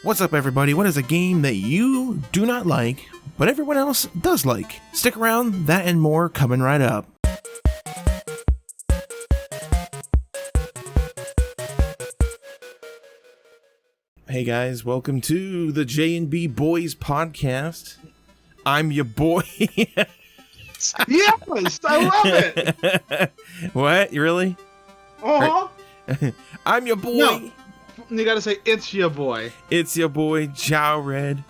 What's up, everybody? What is a game that you do not like, but everyone else does like? Stick around, that and more coming right up. Hey guys, welcome to the JnB Boiz Podcast. I'm your boy. Yes, I love it. What? You really? Uh-huh. I'm your boy. No, you gotta say it's your boy. It's your boy, Jared.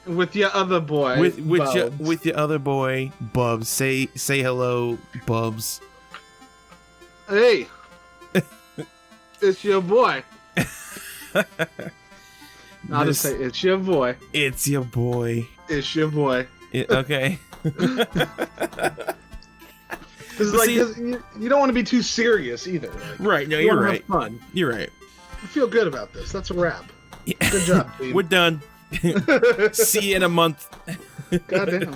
With your other boy, With Bubbz. your other boy, Bubbz. Say hello, Bubbz. Hey, it's your boy. I'll just say it's your boy. It's your boy. It's your boy. Okay. This is like you don't want to be too serious either. Like, Right. No, you you're wanna right. have fun. You're right. I feel good about this. That's a wrap. Good job, team. We're done. See you in a month. Goddamn.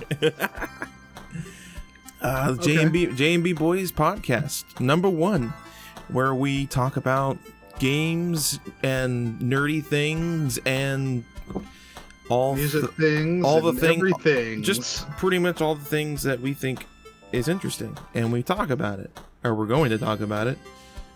JnB Boiz Podcast, number 1, where we talk about games and nerdy things and all Music things, all the and things, everything. just pretty much all the things that we think is interesting, and we talk about it, or we're going to talk about it.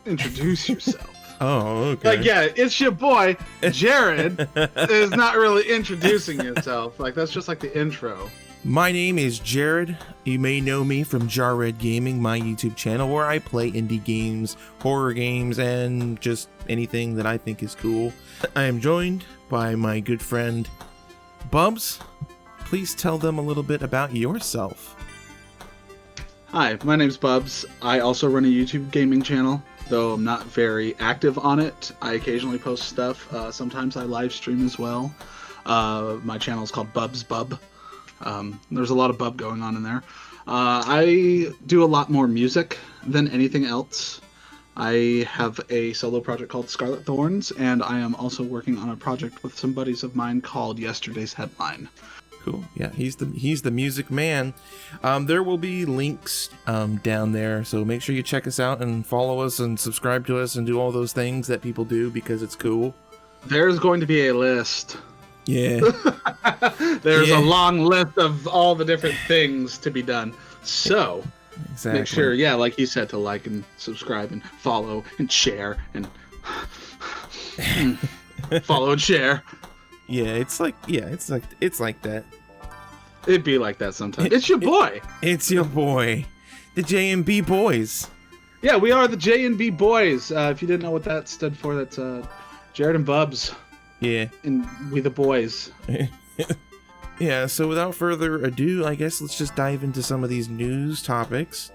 Introduce yourself. Oh, okay. Like, yeah, it's your boy, Jared, is not really introducing yourself. Like, that's just like the intro. My name is Jared. You may know me from Jared Gaming, my YouTube channel, where I play indie games, horror games, and just anything that I think is cool. I am joined by my good friend, Bubbz. Please tell them a little bit about yourself. Hi, my name's Bubbz. I also run a YouTube gaming channel, though I'm not very active on it. I occasionally post stuff. Sometimes I live stream as well. My channel is called Bubbz Bub. There's a lot of bub going on in there. I do a lot more music than anything else. I have a solo project called Scarlet Thorns, and I am also working on a project with some buddies of mine called Yesterday's Headline. Cool. Yeah, he's the music man. There will be links down there, so make sure you check us out and follow us and subscribe to us and do all those things that people do because it's cool. There's going to be a list. Yeah. There's a long list of all the different things to be done. So, exactly. Make sure, like he said, to like and subscribe and follow and share and follow and share. Yeah, it's like that. It'd be like that sometimes. It's your boy. It's your boy, the JnB Boiz. Yeah, we are the JnB Boiz. If you didn't know what that stood for, that's Jared and Bubbz. Yeah. And we the boys. Yeah, so without further ado, I guess let's just dive into some of these news topics.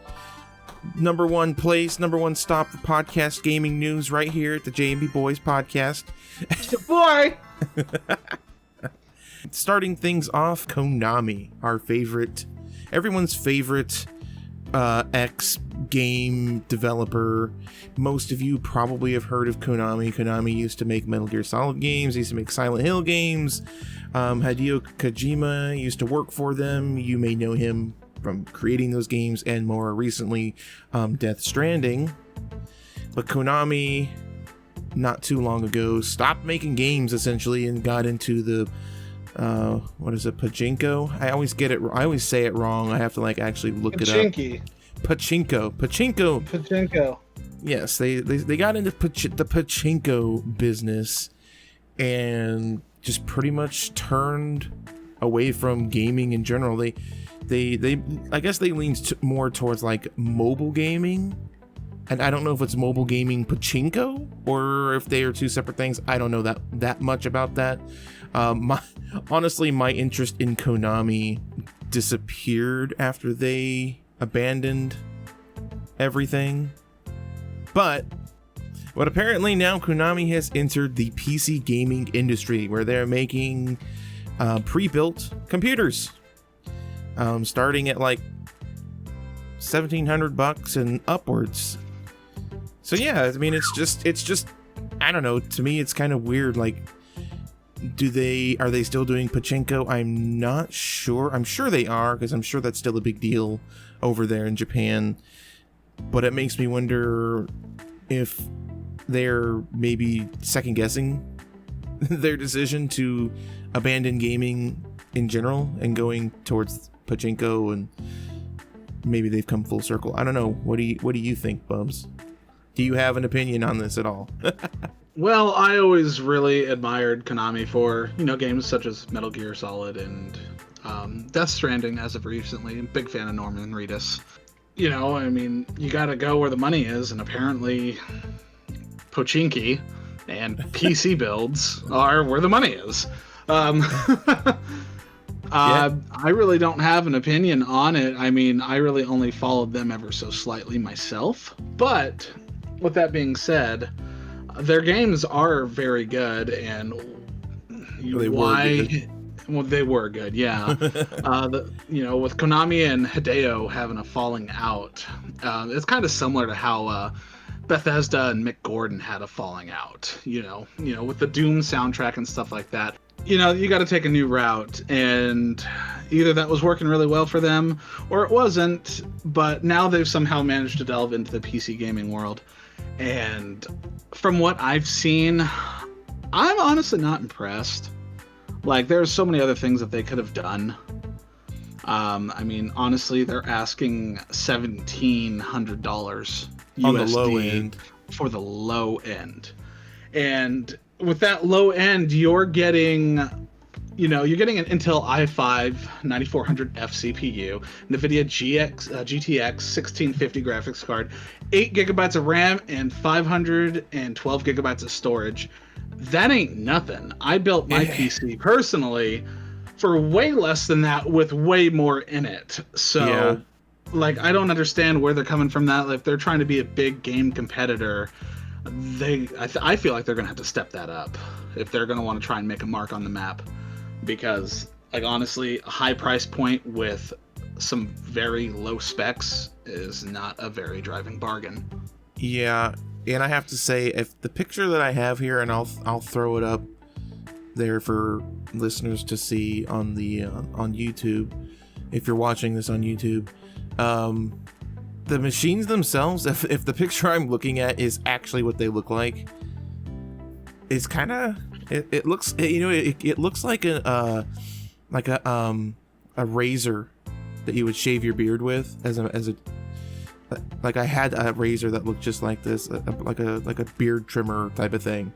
Number one stop for podcast gaming news right here at the JnB Boiz Podcast. It's your boy! Starting things off, Konami, everyone's favorite X game developer. Most of you probably have heard of Konami. Konami used to make Metal Gear Solid games, used to make Silent Hill games. Hideo Kojima used to work for them. You may know him from creating those games and more recently Death Stranding. But Konami, not too long ago, stopped making games essentially and got into the what is it, pachinko? I always say it wrong. I have to actually look it up. Pachinko. Yes, they got into the pachinko business and just pretty much turned away from gaming in general. They I guess they leaned more towards mobile gaming. And I don't know if it's mobile gaming pachinko or if they are two separate things. I don't know that much about that. Honestly, my interest in Konami disappeared after they abandoned everything. But apparently now Konami has entered the PC gaming industry where they're making pre-built computers, starting at $1,700 and upwards. So yeah, I mean, it's just I don't know, to me it's kind of weird. Are they still doing pachinko? I'm not sure. I'm sure they are, because I'm sure that's still a big deal over there in Japan. But it makes me wonder if they're maybe second guessing their decision to abandon gaming in general and going towards pachinko, and maybe they've come full circle. I don't know. What do you think, Bubbz? Do you have an opinion on this at all? Well, I always really admired Konami for, games such as Metal Gear Solid and Death Stranding as of recently. I'm a big fan of Norman Reedus. You gotta go where the money is, and apparently Pochinki and PC builds are where the money is. I really don't have an opinion on it. I really only followed them ever so slightly myself. But with that being said, their games are very good, and They were good, yeah. With Konami and Hideo having a falling out, it's kind of similar to how Bethesda and Mick Gordon had a falling out. With the Doom soundtrack and stuff like that. You got to take a new route, and either that was working really well for them, or it wasn't. But now they've somehow managed to delve into the PC gaming world, and from what I've seen, I'm honestly not impressed. Like, there's so many other things that they could have done. Honestly, they're asking $1,700 USD on the low end. For the low end. And with that low end, you're getting an Intel i5 9400F CPU, NVIDIA GTX 1650 graphics card, 8 gigabytes of RAM, and 512 gigabytes of storage. That ain't nothing. I built my PC personally for way less than that with way more in it. So, I don't understand where they're coming from that. If they're trying to be a big game competitor, I feel like they're going to have to step that up if they're going to want to try and make a mark on the map. Because, honestly, a high price point with some very low specs is not a very driving bargain. Yeah, and I have to say, if the picture that I have here, and I'll throw it up there for listeners to see on the on YouTube, if you're watching this on YouTube, the machines themselves, if the picture I'm looking at is actually what they look like, it's kind of it looks it looks like a razor that you would shave your beard with as a like I had a razor that looked just like this, like a beard trimmer type of thing.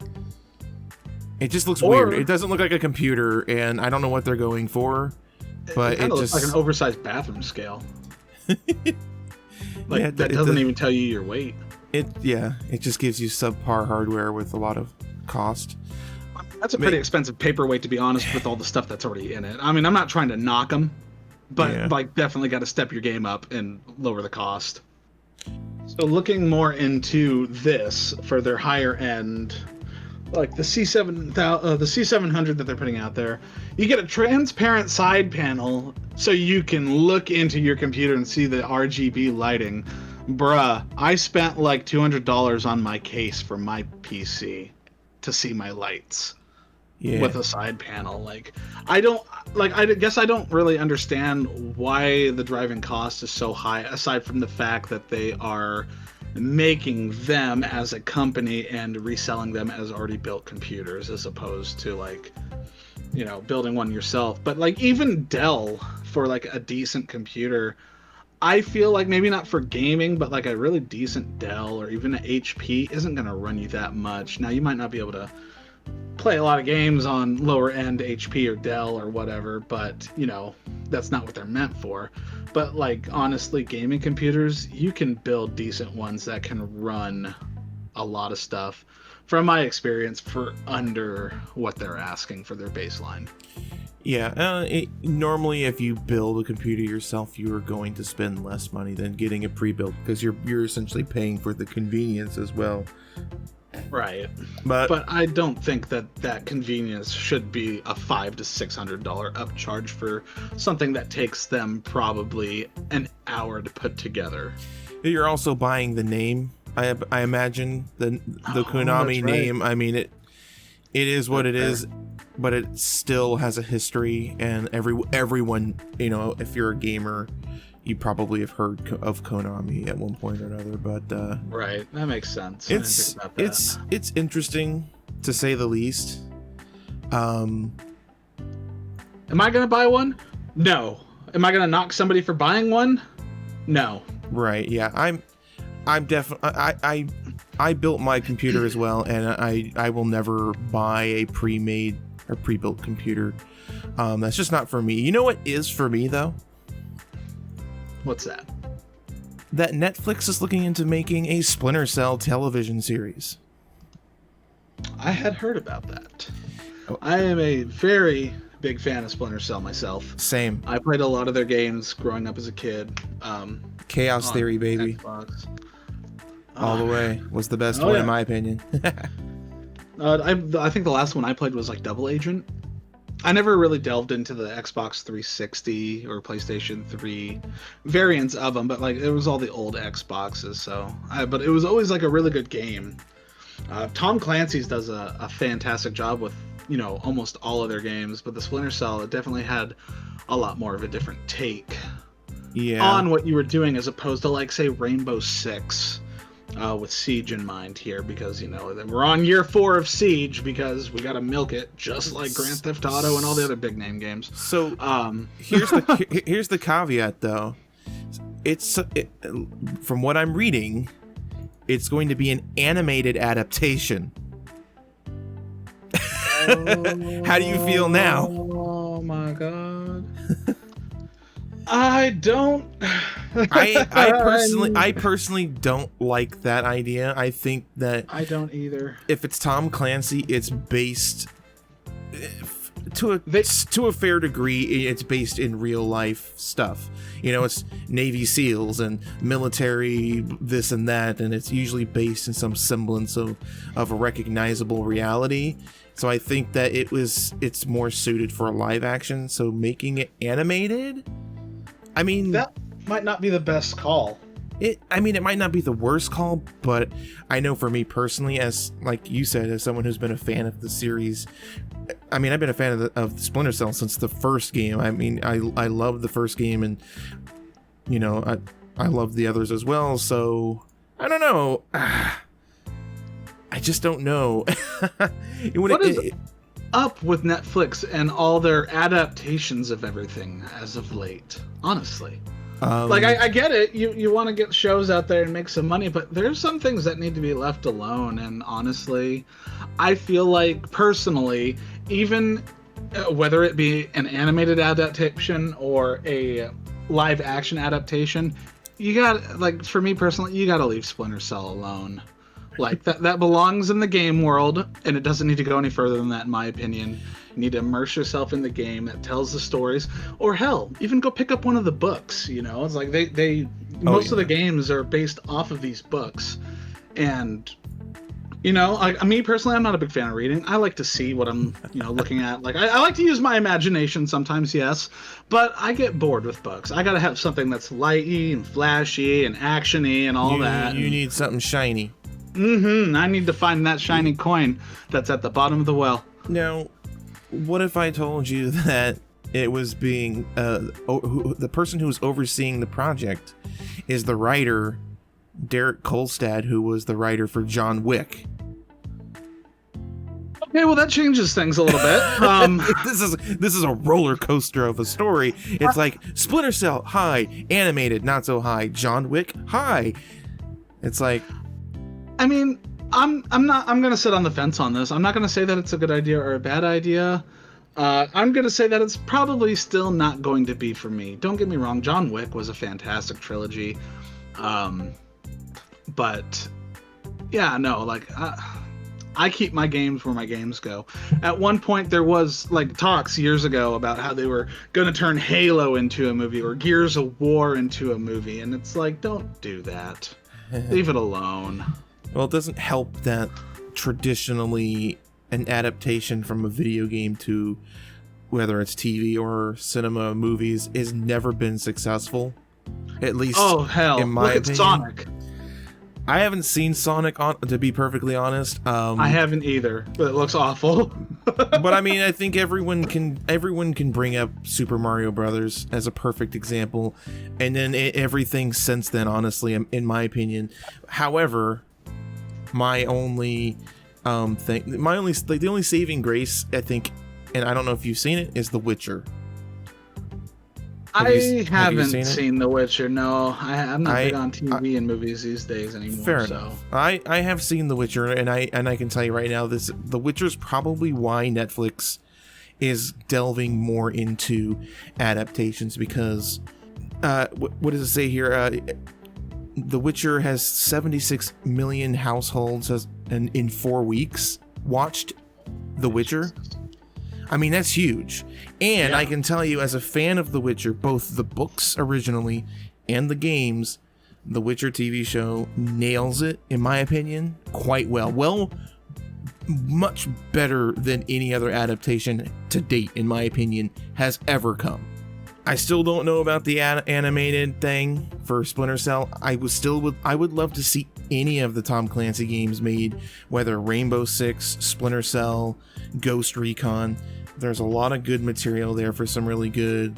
It just looks weird. It doesn't look like a computer, and I don't know what they're going for, but it just looks like an oversized bathroom scale. That doesn't even tell you your weight. It just gives you subpar hardware with a lot of cost. That's a pretty expensive paperweight, to be honest, with all the stuff that's already in it. I'm not trying to knock them, but definitely got to step your game up and lower the cost. So looking more into this for their higher end, like the C700 that they're putting out there, you get a transparent side panel so you can look into your computer and see the RGB lighting. Bruh, I spent like $200 on my case for my PC to see my lights with a side panel. I guess I don't really understand why the driving cost is so high, aside from the fact that they are making them as a company and reselling them as already built computers, as opposed to building one yourself. But even Dell, for a decent computer, I feel like maybe not for gaming, but a really decent Dell or even an HP isn't going to run you that much. Now, you might not be able to play a lot of games on lower end HP or Dell or whatever, but that's not what they're meant for. But honestly, gaming computers, you can build decent ones that can run a lot of stuff, from my experience, for under what they're asking for their baseline. Normally if you build a computer yourself, you are going to spend less money than getting it pre-built, because you're essentially paying for the convenience as well. Right, but I don't think that convenience should be a $500 to $600 upcharge for something that takes them probably an hour to put together. You're also buying the name. I imagine the Konami name. It is what it is, but it still has a history, and everyone, if you're a gamer, you probably have heard of Konami at one point or another. But right, that makes sense. It's interesting, to say the least. Am I gonna buy one? No. Am I gonna knock somebody for buying one? No. Right. Yeah. I'm definitely. I built my computer as well, and I will never buy a pre-made or pre-built computer. That's just not for me. You know what is for me though? What's that? That Netflix is looking into making a Splinter Cell television series. I had heard about that. Oh. I am a very big fan of Splinter Cell myself. Same. I played a lot of their games growing up as a kid. Chaos Theory, baby. Xbox. All the way was the best one in my opinion. I think the last one I played was like Double Agent. I never really delved into the Xbox 360 or PlayStation 3 variants of them, but like it was all the old Xboxes. But it was always like a really good game. Tom Clancy's does a fantastic job with almost all of their games, but the Splinter Cell, it definitely had a lot more of a different take on what you were doing as opposed to like say Rainbow Six. With Siege in mind here, because we're on year 4 of Siege because we got to milk it just like Grand Theft Auto and all the other big name games. So here's the caveat though. From what I'm reading, it's going to be an animated adaptation. How do you feel now? Oh my god. I don't. I personally don't like that idea. I think that I don't either. If it's Tom Clancy, it's based to a fair degree. It's based in real life stuff. It's Navy SEALs and military this and that, and it's usually based in some semblance of a recognizable reality. So I think that it's more suited for a live action. So making it animated. I mean, that might not be the best call. It might not be the worst call, but I know for me personally, as like you said, as someone who's been a fan of the series, I've been a fan of Splinter Cell since the first game. I love the first game, and I love the others as well. So I don't know. I just don't know. What is up with Netflix and all their adaptations of everything as of late? Honestly, I get it. You want to get shows out there and make some money, but there's some things that need to be left alone. And honestly, I feel like personally, even whether it be an animated adaptation or a live action adaptation, for me personally, you gotta leave Splinter Cell alone. Like that belongs in the game world, and it doesn't need to go any further than that, in my opinion. You need to immerse yourself in the game that tells the stories, or hell, even go pick up one of the books. It's like most of the games are based off of these books, and me personally, I'm not a big fan of reading. I like to see what I'm looking at. Like I like to use my imagination sometimes, yes, but I get bored with books. I gotta have something that's lighty and flashy and actiony and all that. You need something shiny. I need to find that shiny coin that's at the bottom of the well. Now, what if I told you that it was being the person who was overseeing the project is the writer Derek Kolstad, who was the writer for John Wick? Okay, well that changes things a little bit. This is a roller coaster of a story. It's like Splinter Cell, high, animated, not so high. John Wick, high. It's like, I'm gonna sit on the fence on this. I'm not gonna say that it's a good idea or a bad idea. I'm gonna say that it's probably still not going to be for me. Don't get me wrong, John Wick was a fantastic trilogy. But yeah, no, I keep my games where my games go. At one point there was talks years ago about how they were gonna turn Halo into a movie or Gears of War into a movie, and it's like, don't do that. Leave it alone. Well, it doesn't help that traditionally an adaptation from a video game to whether it's TV or cinema movies has never been successful. At least in my opinion. Look at Sonic. I haven't seen Sonic, to be perfectly honest. I haven't either, but it looks awful. But I think everyone can bring up Super Mario Brothers as a perfect example, and then everything since then, honestly, in my opinion. However, my only thing. The only saving grace, I think, and I don't know if you've seen it, is The Witcher. I haven't seen The Witcher. No, I'm not big on TV and movies these days anymore. Fair enough. I have seen The Witcher, and I can tell you right now, The Witcher's probably why Netflix is delving more into adaptations, because what does it say here? The Witcher has 76 million households and in 4 weeks watched The Witcher. I mean, that's huge. And I can tell you, as a fan of The Witcher, both the books originally and the games, The Witcher TV show nails it, in my opinion, quite well. Well, much better than any other adaptation to date, in my opinion, has ever come. I still don't know about the animated thing for Splinter Cell. I would love to see any of the Tom Clancy games made, whether Rainbow Six, Splinter Cell, Ghost Recon. There's a lot of good material there for some really good,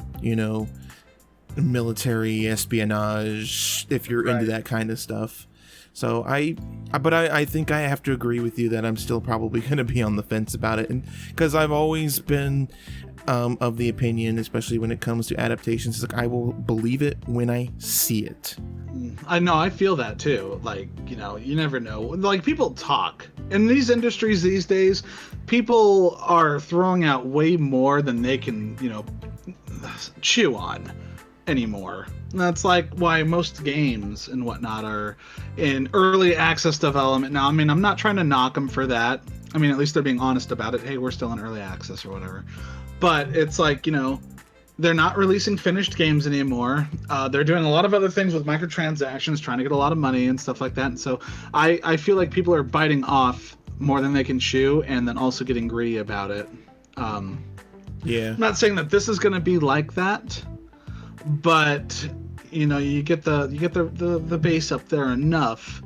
military espionage, if you're into that kind of stuff. So I think I have to agree with you that I'm still probably going to be on the fence about it, and because I've always been of the opinion, especially when it comes to adaptations, like I will believe it when I see it. I know, I feel that too. Like, you never know. Like, people talk in these industries these days. People are throwing out way more than they can, chew on anymore. And that's like why most games and whatnot are in early access development now. I mean, I'm not trying to knock them for that. I mean, at least they're being honest about it. Hey, we're still in early access or whatever. But it's like, they're not releasing finished games anymore. They're doing a lot of other things with microtransactions, trying to get a lot of money and stuff like that. And so I feel like people are biting off more than they can chew, and then also getting greedy about it. I'm not saying that this is going to be like that, but you get the base up there enough,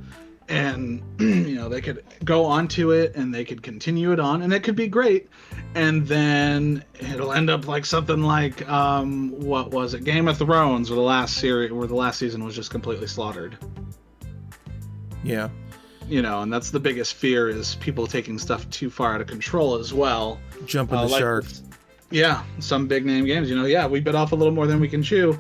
and they could go onto it and they could continue it on, and it could be great. And then it'll end up like something like what was it, Game of Thrones, or the last series, where the last season was just completely slaughtered. Yeah. And that's the biggest fear, is people taking stuff too far out of control as well. Jumping the shark. Yeah, some big name games, we bit off a little more than we can chew.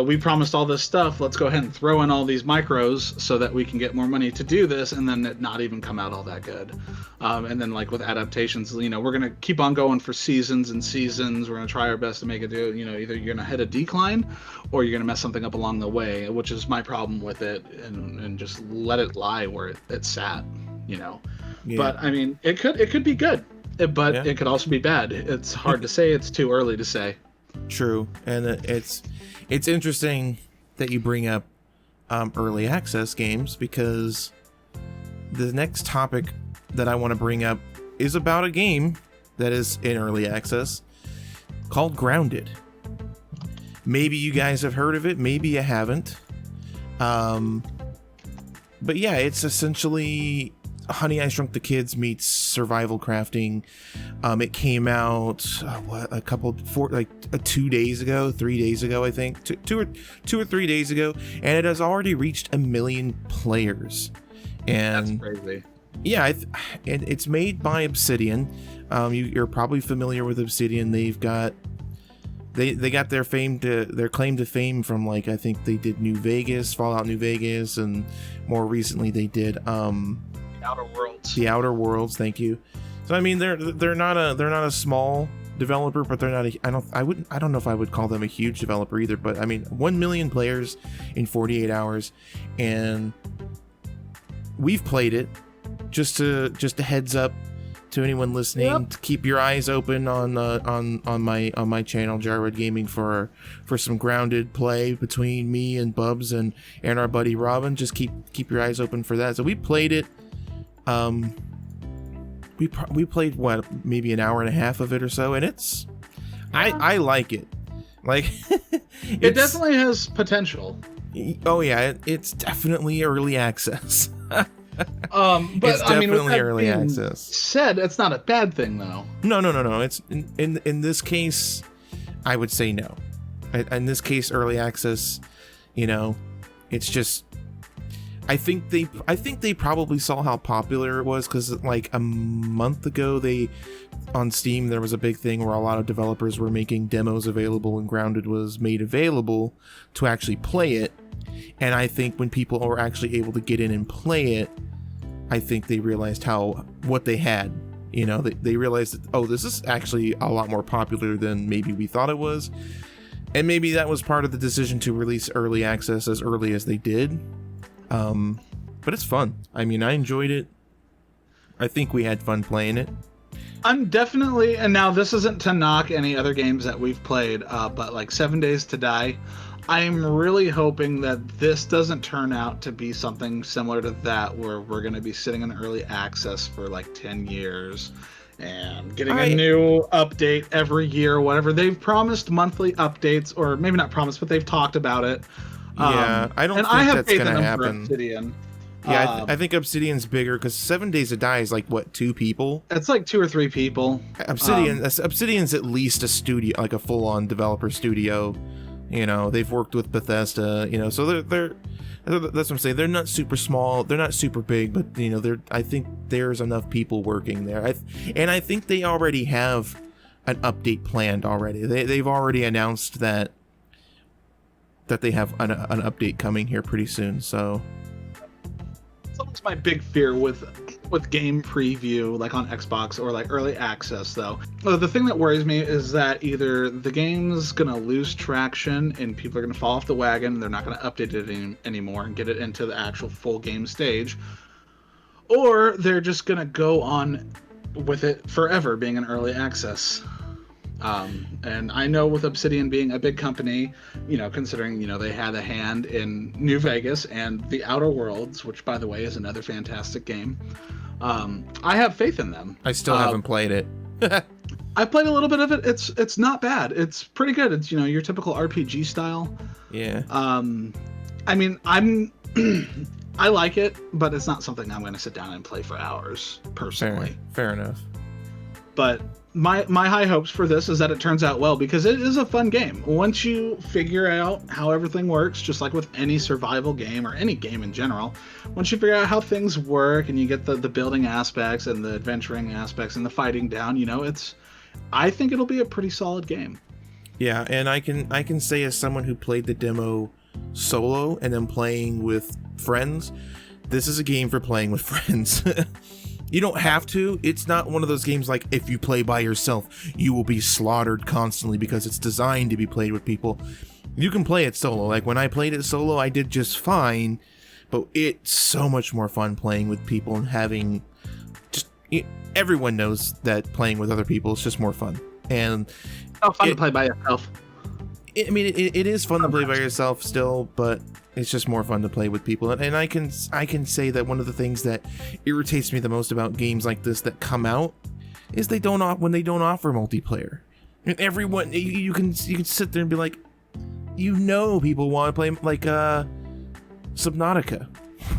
We promised all this stuff. Let's go ahead and throw in all these micros so that we can get more money to do this, and then it not even come out all that good. And then, like with adaptations, we're going to keep on going for seasons and seasons. We're going to try our best to make it do, either you're going to hit a decline or you're going to mess something up along the way, which is my problem with it, and just let it lie where it sat, Yeah. But, I mean, it could be good. But it could also be bad. It's hard to say. It's too early to say. True, and it's interesting that you bring up early access games, because the next topic that I want to bring up is about a game that is in early access called Grounded. Maybe you guys have heard of it. Maybe you haven't. But yeah, it's essentially Honey, I Shrunk the Kids meets survival crafting. It came out 2 days ago, 3 days ago, I think, two or 3 days ago, and it has already reached 1 million players. And that's crazy. Yeah, it's made by Obsidian. You're probably familiar with Obsidian. They've got they got their claim to fame from, like, I think they did Fallout New Vegas, and more recently they did The Outer Worlds, thank you. So I mean, they're not a small developer, but they're not I don't know if I would call them a huge developer either. But I mean, 1 million players in 48 hours, and we've played it. Just a heads up to anyone listening, to keep your eyes open on my channel, Jarwood Gaming, for some Grounded play between me and Bubbz and our buddy Robin. Just keep your eyes open for that. So we played it. We played maybe an hour and a half of it or so, and it's I like it. Like it definitely has potential. Oh yeah, it's definitely early access. But it's definitely early access. Said it's not a bad thing though. No. It's in this case, I would say no. In this case, early access, it's just I think they probably saw how popular it was, because like a month ago on Steam there was a big thing where a lot of developers were making demos available, and Grounded was made available to actually play it. And I think when people were actually able to get in and play it, I think they realized what they had. You know, they realized that, oh, this is actually a lot more popular than maybe we thought it was. And maybe that was part of the decision to release early access as early as they did. But it's fun. I mean, I enjoyed it. I think we had fun playing it. I'm definitely, and now this isn't to knock any other games that we've played, but like 7 Days to Die, I'm really hoping that this doesn't turn out to be something similar to that, where we're going to be sitting in early access for like 10 years and getting a new update every year, whatever. They've promised monthly updates, or maybe not promised, but they've talked about it. Yeah, I don't think that's going to happen. Obsidian. Yeah, I think Obsidian's bigger, because 7 Days to Die is like, what, 2 people? It's like 2 or 3 people. Obsidian's at least a studio, like a full-on developer studio. You know, they've worked with Bethesda, you know, so they're that's what I'm saying. They're not super small, they're not super big, but, you know, I think there's enough people working there. And I think they already have an update planned already. They've already announced that they have an update coming here pretty soon, so... It's always my big fear with game preview, like on Xbox or like early access, though. The thing that worries me is that either the game's gonna lose traction and people are gonna fall off the wagon and they're not gonna update it anymore and get it into the actual full game stage, or they're just gonna go on with it forever being an early access. And I know with Obsidian being a big company, you know, considering, you know, they had a hand in New Vegas and The Outer Worlds, which, by the way, is another fantastic game. I have faith in them. I still haven't played it. I played a little bit of it. It's not bad. It's pretty good. It's, you know, your typical RPG style. Yeah. I mean, I like it, but it's not something I'm going to sit down and play for hours, personally. Fair enough. But my high hopes for this is that it turns out well, because it is a fun game. Once you figure out how everything works, just like with any survival game or any game in general, once you figure out how things work and you get the building aspects and the adventuring aspects and the fighting down, you know, I think it'll be a pretty solid game. Yeah, and I can say, as someone who played the demo solo and then playing with friends, this is a game for playing with friends. You don't have to. It's not one of those games like, if you play by yourself, you will be slaughtered constantly, because it's designed to be played with people. You can play it solo. Like, when I played it solo, I did just fine, but it's so much more fun playing with people and having just... Everyone knows that playing with other people is just more fun. And it's fun to play by yourself. I mean, it is fun to play by yourself still, but it's just more fun to play with people. And I can say that one of the things that irritates me the most about games like this that come out is when they don't offer multiplayer. And everyone, you can sit there and be like, you know, people want to play like Subnautica.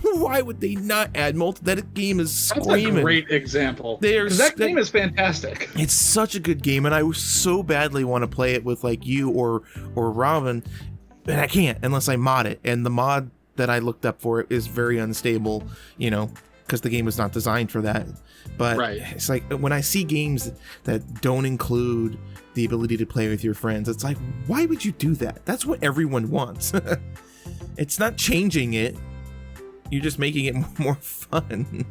Why would they not add that game is screaming. That's a great example. Because that game is fantastic. It's such a good game, and I so badly want to play it with like you or Robin, but I can't unless I mod it. And the mod that I looked up for it is very unstable, you know, because the game was not designed for that. But It's like, when I see games that don't include the ability to play with your friends, it's like, why would you do that? That's what everyone wants. It's not changing it. You're just making it more fun.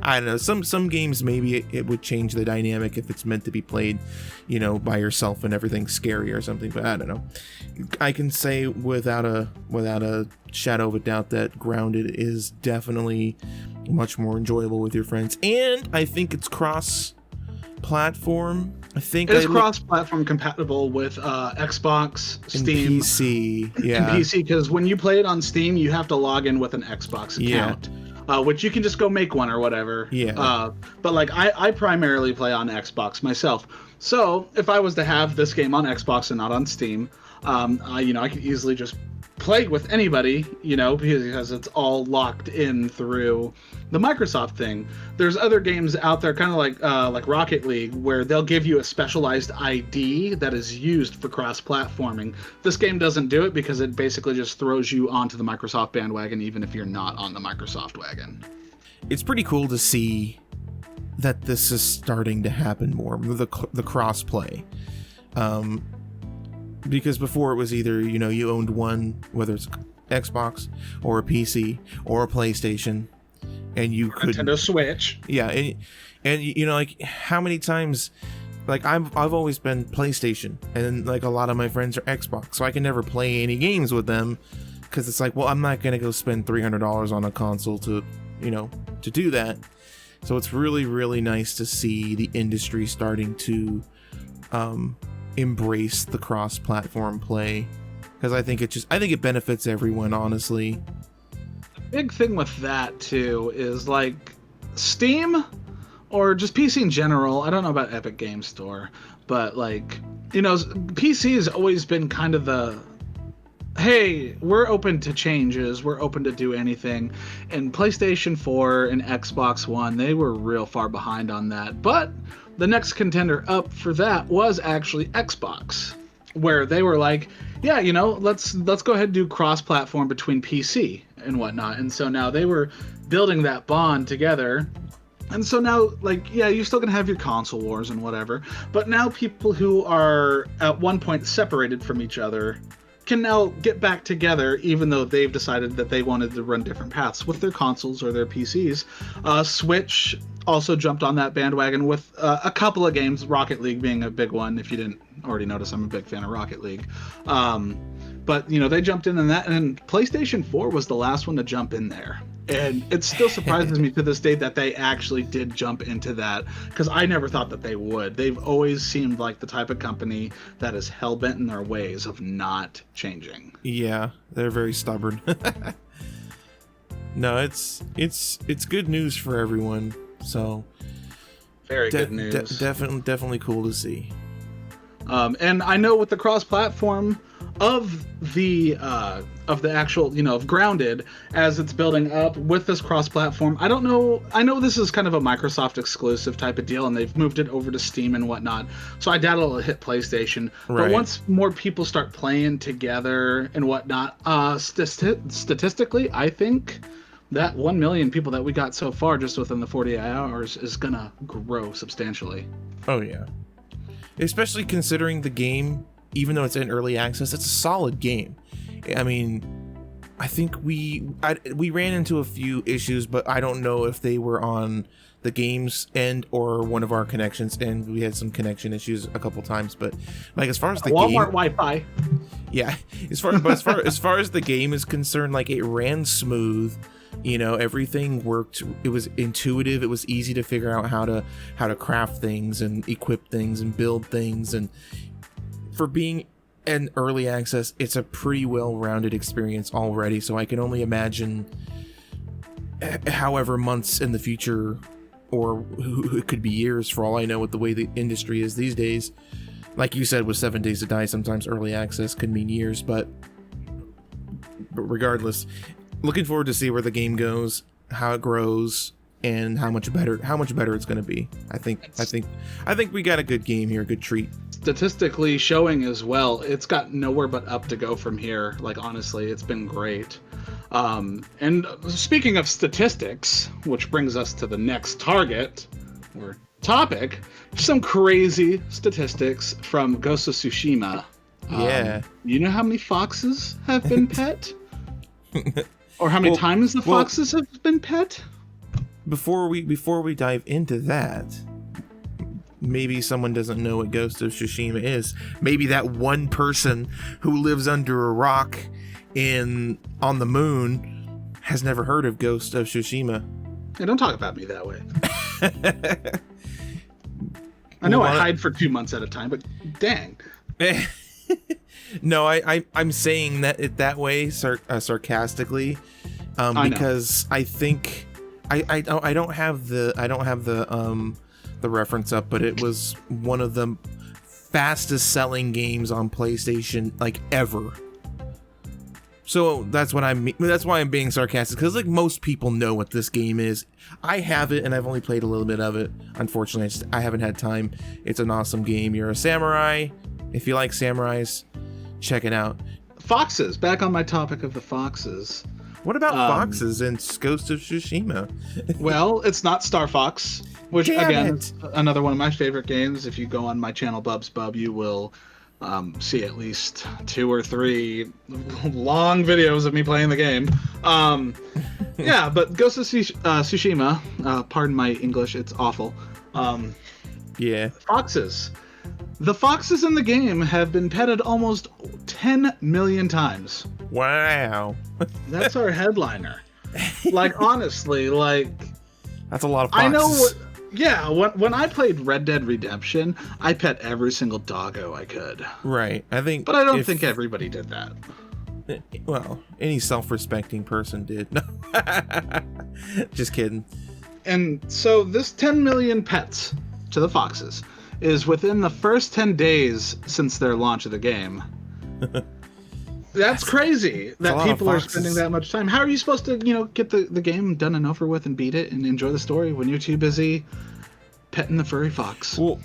I don't know. Some games, maybe it would change the dynamic if it's meant to be played, you know, by yourself and everything's scary or something. But I don't know. I can say without a shadow of a doubt that Grounded is definitely much more enjoyable with your friends, and I think it's cross-platform. I think it is cross-platform compatible with Xbox, Steam, and PC. Yeah, and PC, because when you play it on Steam, you have to log in with an Xbox account, which you can just go make one or whatever. Yeah. But like I primarily play on Xbox myself, So if I was to have this game on Xbox and not on Steam, I could easily just play with anybody, because it's all locked in through the Microsoft thing. There's other games out there, kind of like Rocket League, where they'll give you a specialized ID that is used for cross-platforming. This game doesn't do it because it basically just throws you onto the Microsoft bandwagon, even if you're not on the Microsoft wagon. It's pretty cool to see that this is starting to happen more, the cross-play. Because before it was either, you owned one, whether it's Xbox or a PC or a PlayStation, and you could Nintendo Switch. Yeah, and like how many times, like I've always been PlayStation, and like a lot of my friends are Xbox, so I can never play any games with them because it's like, well, I'm not gonna go spend $300 on a console to do that. So it's really, really nice to see the industry starting to embrace the cross-platform play, because I think it benefits everyone, honestly. The big thing with that too is like Steam or just PC in general. I don't know about Epic Game Store, but like, PC has always been kind of the, hey, we're open to changes, we're open to do anything. And PlayStation 4 and Xbox One, they were real far behind on that. But the next contender up for that was actually Xbox, where they were like, yeah, let's go ahead and do cross-platform between PC and whatnot. And so now they were building that bond together. And so now, like, yeah, you're still gonna have your console wars and whatever, but now people who are at one point separated from each other can now get back together, even though they've decided that they wanted to run different paths with their consoles or their PCs. Switch also jumped on that bandwagon with a couple of games, Rocket League being a big one. If you didn't already notice, I'm a big fan of Rocket League. But, they jumped in that, and PlayStation 4 was the last one to jump in there. And it still surprises me to this day that they actually did jump into that, because I never thought that they would. They've always seemed like the type of company that is hell-bent in their ways of not changing. Yeah, they're very stubborn. No, it's good news for everyone. So very good news. Definitely cool to see. And I know with the cross-platform of the actual, of Grounded, as it's building up with this cross-platform, I know this is kind of a Microsoft exclusive type of deal, and they've moved it over to Steam and whatnot, so I doubt it'll hit PlayStation. Right. But once more people start playing together and whatnot, statistically, I think that 1 million people that we got so far just within the 48 hours is gonna grow substantially. Oh yeah, especially considering the game, even though it's in early access, it's a solid game. I mean, I think we ran into a few issues, but I don't know if they were on the game's end or one of our connections, and we had some connection issues a couple times. But like, as far as the Walmart Wi-Fi, yeah, as far as the game is concerned, like, it ran smooth. Everything worked. It was intuitive. It was easy to figure out how to craft things and equip things and build things. And for being an early access, it's a pretty well-rounded experience already. So I can only imagine, however months in the future, or it could be years for all I know, with the way the industry is these days. Like you said, with 7 Days to Die, sometimes early access could mean years. But regardless, looking forward to see where the game goes, how it grows, and how much better it's going to be. I think we got a good game here, a good treat. Statistically showing as well, it's got nowhere but up to go from here. Like, honestly, it's been great. And speaking of statistics, which brings us to the next target or topic, some crazy statistics from Ghost of Tsushima. Yeah. You know how many foxes have been pet? Or how many times the foxes have been pet? Before we dive into that, maybe someone doesn't know what Ghost of Tsushima is. Maybe that one person who lives under a rock on the moon has never heard of Ghost of Tsushima. Hey, don't talk about me that way. I know I hide for 2 months at a time, but dang. No, I'm saying that way sarcastically, because I think I don't have the the reference up, but it was one of the fastest selling games on PlayStation like ever. So that's what that's why I'm being sarcastic, because like most people know what this game is. I have it and I've only played a little bit of it. Unfortunately, I haven't had time. It's an awesome game. You're a samurai. If you like samurais, check it out. Foxes, back on my topic of the foxes. What about foxes in Ghost of Tsushima? Well, it's not Star Fox, which again is another one of my favorite games. If you go on my channel Bubbz, you will see at least 2 or 3 long videos of me playing the game. Yeah, but Ghost of Tsushima, pardon my English, it's awful. Yeah. Foxes. The foxes in the game have been petted almost 10 million times. Wow. That's our headliner. Like, honestly, like... That's a lot of foxes. I know what... Yeah, when I played Red Dead Redemption, I pet every single doggo I could. Right, I think... But I don't think everybody did that. Well, any self-respecting person did. No. Just kidding. And so this 10 million pets to the foxes is within the first 10 days since their launch of the game. That's crazy that people are spending that much time. How are you supposed to, get the game done and over with and beat it and enjoy the story when you're too busy petting the furry fox? Well,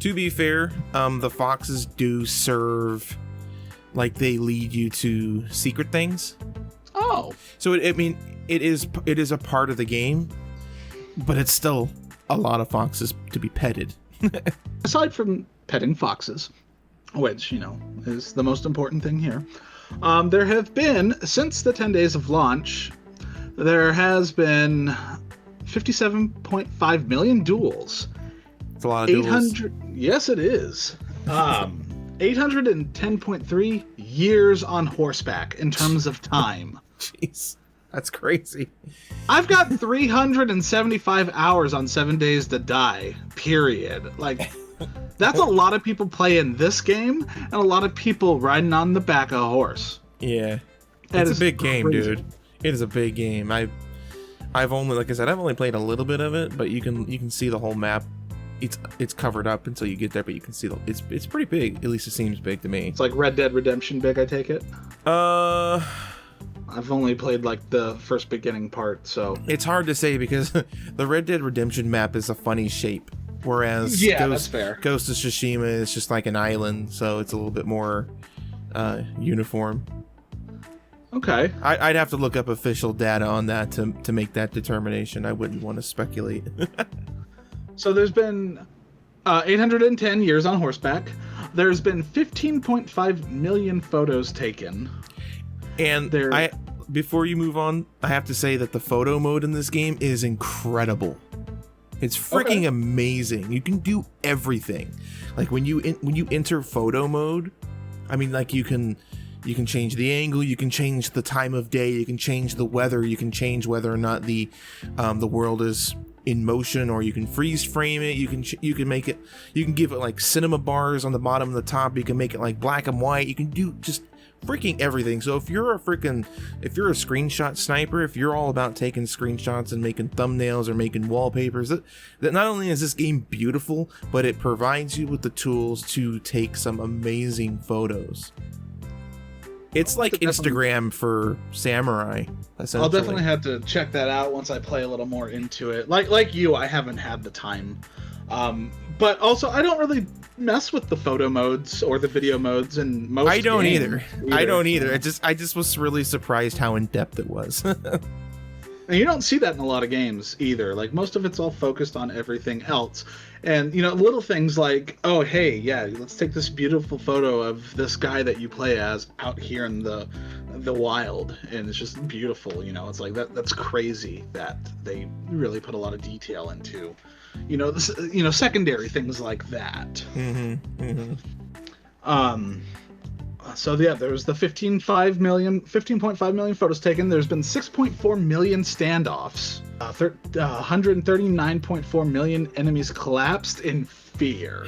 to be fair, the foxes do serve, like, they lead you to secret things. Oh. So, it is a part of the game, but it's still a lot of foxes to be petted. Aside from petting foxes, which, is the most important thing here, there have been, since the 10 days of launch, there has been 57.5 million duels. It's a lot of duels. Yes, it is. 810.3 years on horseback in terms of time. Jeez, that's crazy. I've got 375 hours on 7 Days to Die, period. Like, that's a lot of people playing this game and a lot of people riding on the back of a horse. Yeah. It's a big game, dude. It is a big game. I've only, like I said, I've only played a little bit of it, but you can see the whole map. It's covered up until you get there, but you can see it's pretty big. At least it seems big to me. It's like Red Dead Redemption big, I take it? I've only played like the first beginning part, so it's hard to say because the Red Dead Redemption map is a funny shape, whereas that's fair. Ghost of Tsushima is just like an island, so it's a little bit more uniform. Okay. I'd have to look up official data on that to make that determination. I wouldn't want to speculate. So there's been 810 years on horseback. There's been 15.5 million photos taken. And before you move on, I have to say that the photo mode in this game is incredible. It's freaking amazing. You can do everything. Like when you enter photo mode, like you can change the angle, you can change the time of day, you can change the weather, you can change whether or not the world is in motion, or you can freeze frame it. You can make it. You can give it like cinema bars on the bottom and the top. You can make it like black and white. You can do just freaking everything. So if you're a screenshot sniper, if you're all about taking screenshots and making thumbnails or making wallpapers, that not only is this game beautiful, but it provides you with the tools to take some amazing photos. It's like Instagram for samurai, essentially. I'll definitely have to check that out once I play a little more into it. Like you, I haven't had the time. But also, I don't really mess with the photo modes or the video modes in most I don't games either. I don't either. I just was really surprised how in-depth it was. And you don't see that in a lot of games either. Like, most of it's all focused on everything else. And, little things like, oh, hey, yeah, let's take this beautiful photo of this guy that you play as out here in the wild. And it's just beautiful, It's like, that's crazy that they really put a lot of detail into, secondary things like that. Mm-hmm. Mm-hmm. So yeah, there was the 15.5 million photos taken. There's been 6.4 million standoffs. 139.4 million enemies collapsed in fear.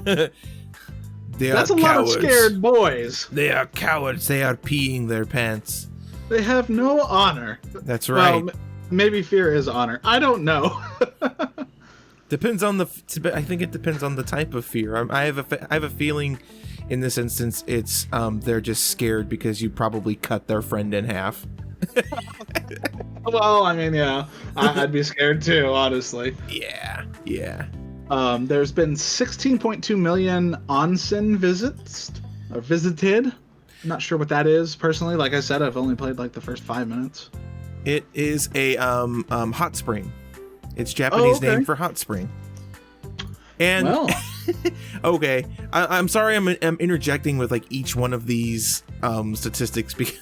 That's a lot of scared boys. They are cowards. They are peeing their pants. They have no honor. That's right. Well, maybe fear is honor. I don't know. Depends on I think it depends on the type of fear. I have a feeling in this instance it's they're just scared because you probably cut their friend in half. Well, I mean, yeah, I'd be scared too, honestly. Yeah. There's been 16.2 million onsen visits or visited. I'm not sure what that is personally. Like I said, I've only played like the first 5 minutes. It is a hot spring. It's Japanese name for hot spring. And well, okay, I'm sorry I'm interjecting with like each one of these statistics because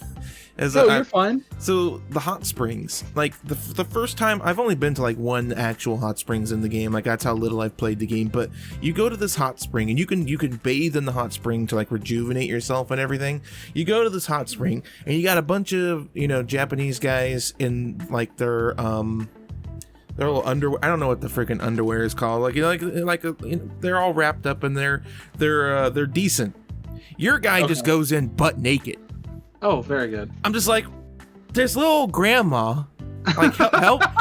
you're fine. So the hot springs, like the first time I've only been to like one actual hot springs in the game. Like that's how little I've played the game. But you go to this hot spring and you can bathe in the hot spring to like rejuvenate yourself and everything. You go to this hot spring and you got a bunch of Japanese guys in like their little underwear. I don't know what the freaking underwear is called. They're all wrapped up and they're decent. Your guy just goes in butt naked. Oh, very good. I'm just like, there's little grandma like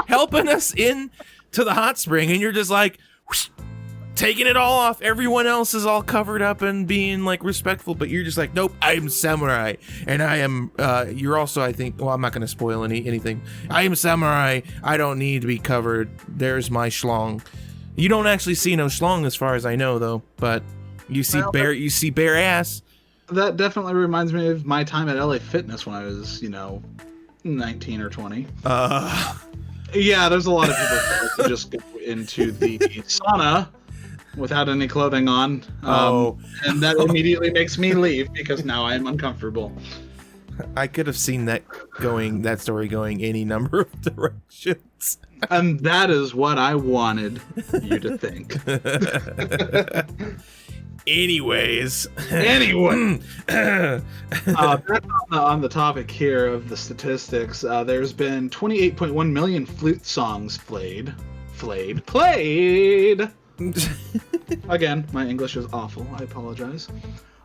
helping us in to the hot spring, and you're just like whoosh, taking it all off. Everyone else is all covered up and being like respectful, but you're just like, nope, I'm samurai, and I am. You're also, I think. Well, I'm not gonna spoil anything. I am samurai. I don't need to be covered. There's my schlong. You don't actually see no schlong as far as I know, though. But you see bare ass. That definitely reminds me of my time at LA Fitness when I was, 19 or 20. Yeah, there's a lot of people who just go into the sauna without any clothing on. And that immediately makes me leave because now I am uncomfortable. I could have seen that story going any number of directions. And that is what I wanted you to think. Anyways, back on the topic here of the statistics, there's been 28.1 million flute songs played. Again, my English is awful. I apologize.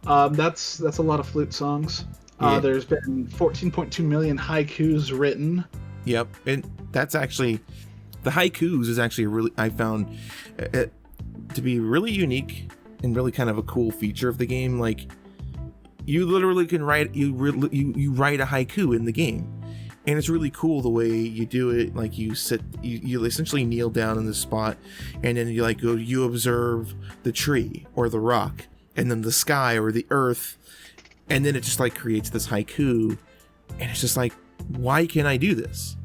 That's a lot of flute songs. There's been 14.2 million haikus written. Yep, and that's actually the haikus is actually I found it to be really unique. And really kind of a cool feature of the game. Like you literally can write you write a haiku in the game, and it's really cool the way you do it. Like you essentially kneel down in the spot, and then you observe the tree or the rock, and then the sky or the earth, and then it just like creates this haiku, and it's just like, why can't I do this?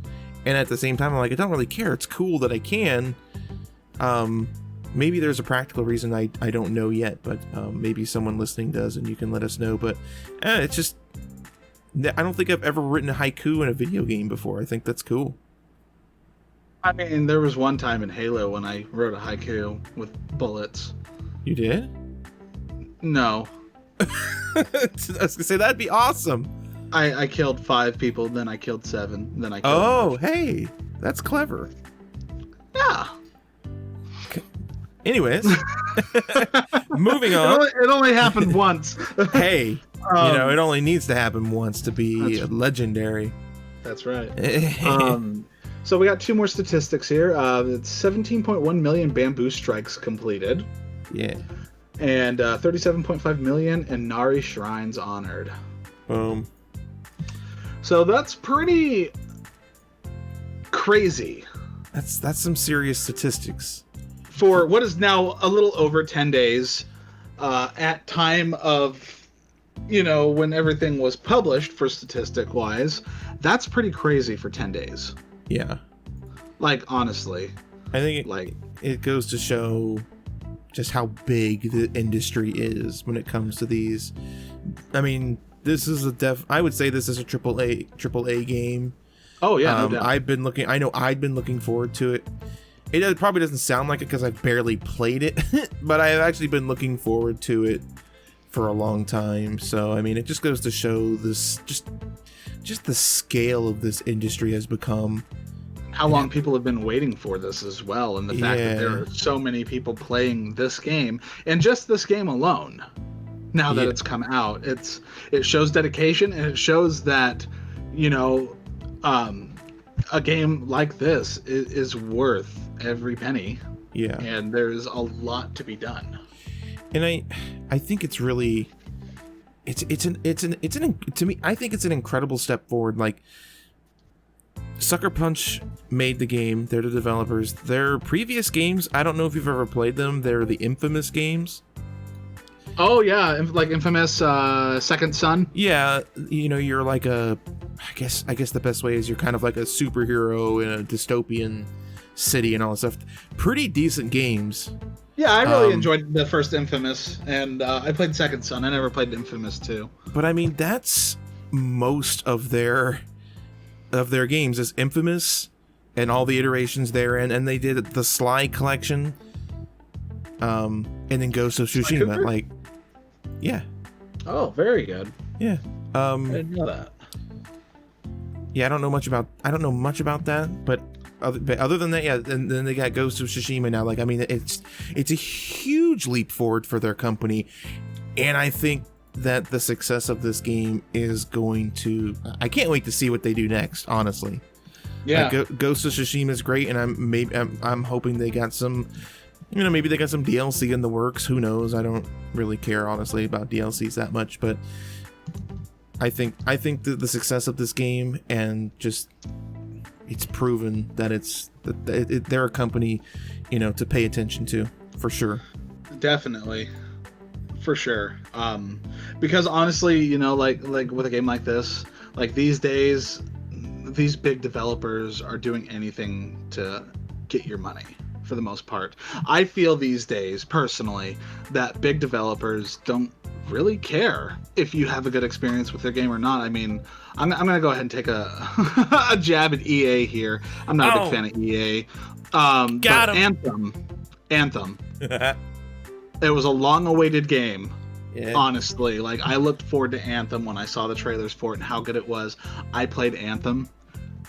And at the same time, I'm like, I don't really care. It's cool that I can. Maybe there's a practical reason I don't know yet, but maybe someone listening does, and you can let us know. But it's just, I don't think I've ever written a haiku in a video game before. I think that's cool. I mean, there was one time in Halo when I wrote a haiku with bullets. You did? No. I was gonna say that'd be awesome. I killed 5 people, then I killed 7, then I killed 5. Hey, that's clever. Yeah. Anyways, moving on. It only happened once. Hey, it only needs to happen once to be legendary. That's right. So we got 2 more statistics here. It's 17.1 million bamboo strikes completed. Yeah. And 37.5 million Inari shrines honored. So that's pretty crazy. That's some serious statistics. For what is now a little over 10 days, at time of, when everything was published for statistic-wise, that's pretty crazy for 10 days. Yeah. Like, honestly. I think it goes to show just how big the industry is when it comes to these. I mean, this is I would say this is a AAA game. Oh, yeah, no doubt. I've been looking forward to it. It probably doesn't sound like it because I've barely played it, but I've actually been looking forward to it for a long time. So, I mean, it just goes to show this, just the scale of this industry has become. How long people have been waiting for this as well, and the fact that there are so many people playing this game, and just this game alone, now that it's come out, it shows dedication, and it shows that, a game like this is worth every penny. Yeah. And there's a lot to be done. And I think it's really, to me, I think it's an incredible step forward. Like, Sucker Punch made the game. They're the developers. Their previous games, I don't know if you've ever played them. They're the Infamous games. Oh yeah, like Infamous Second Son. Yeah, you know, you're like I guess the best way is you're kind of like a superhero in a dystopian city and all that stuff. Pretty decent games. Yeah, I really enjoyed the first Infamous, and I played Second Son. I never played Infamous 2. But I mean, that's most of their games is Infamous and all the iterations therein, and they did the Sly collection, and then Ghost of Tsushima. Like, yeah. Oh, very good. Yeah. I didn't know that. Yeah, I don't know much about that, but other than that, yeah. And then they got Ghost of Tsushima now. Like, I mean, it's a huge leap forward for their company, and I think that the success of this game is going to. I can't wait to see what they do next. Honestly, yeah. Ghost of Tsushima is great, and I'm hoping they got some. You know, maybe they got some DLC in the works. Who knows? I don't really care, honestly, about DLCs that much, but I think that the success of this game and just it's proven that they're a company, you know, to pay attention to, for sure. Definitely, for sure. Because honestly, you know, like with a game like this, like these days, these big developers are doing anything to get your money. For the most part, I feel these days personally that big developers don't really care if you have a good experience with their game or not. I mean, I'm gonna go ahead and take a a jab at EA here. I'm not a big fan of EA. Got him. Anthem. It was a long-awaited game. Yeah. Honestly, like I looked forward to Anthem when I saw the trailers for it and how good it was. I played Anthem.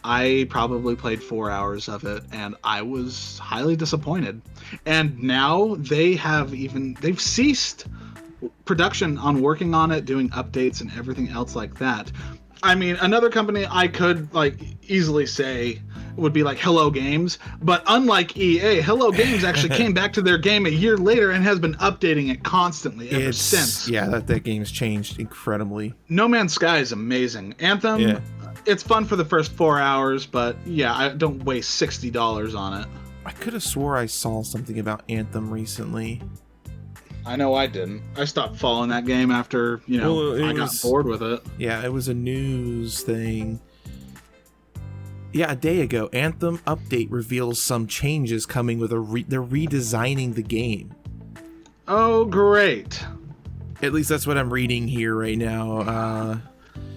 I probably played 4 hours of it, and I was highly disappointed. And now they've ceased production on working on it, doing updates and everything else like that. I mean, another company I could like easily say would be like Hello Games, but unlike EA, Hello Games actually came back to their game a year later and has been updating it constantly ever since. Yeah, that game's changed incredibly. No Man's Sky is amazing. Anthem. Yeah. It's fun for the first 4 hours, but yeah, I don't waste $60 on it. I could have swore I saw something about Anthem recently. I know I didn't. I stopped following that game after, you know, I got bored with it. Yeah, it was a news thing. Yeah, a day ago, Anthem update reveals some changes coming with they're redesigning the game. Oh, great. At least that's what I'm reading here right now.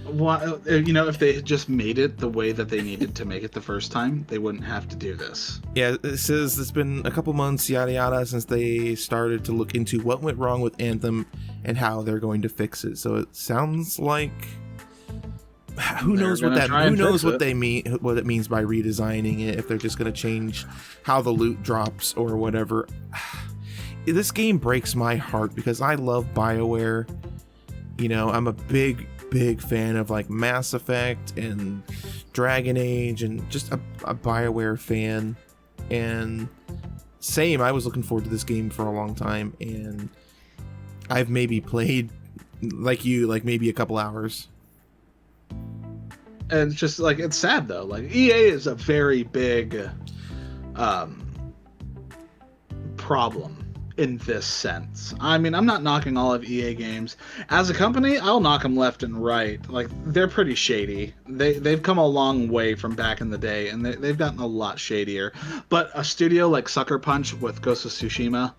Well, you know, if they had just made it the way that they needed to make it the first time, they wouldn't have to do this. Yeah, it says it's been a couple months, yada yada, since they started to look into what went wrong with Anthem and how they're going to fix it. So it sounds like who knows what it means by redesigning it, if they're just going to change how the loot drops or whatever. This game breaks my heart because I love BioWare. You know, I'm a big fan of like Mass Effect and Dragon Age and just a BioWare fan. And same, I was looking forward to this game for a long time, and I've maybe played like maybe a couple hours. And it's just like, it's sad though. Like EA is a very big problem in this sense. I mean, I'm not knocking all of EA games. As a company, I'll knock them left and right. Like, they're pretty shady. They've come a long way from back in the day, and they've gotten a lot shadier. But a studio like Sucker Punch with Ghost of Tsushima,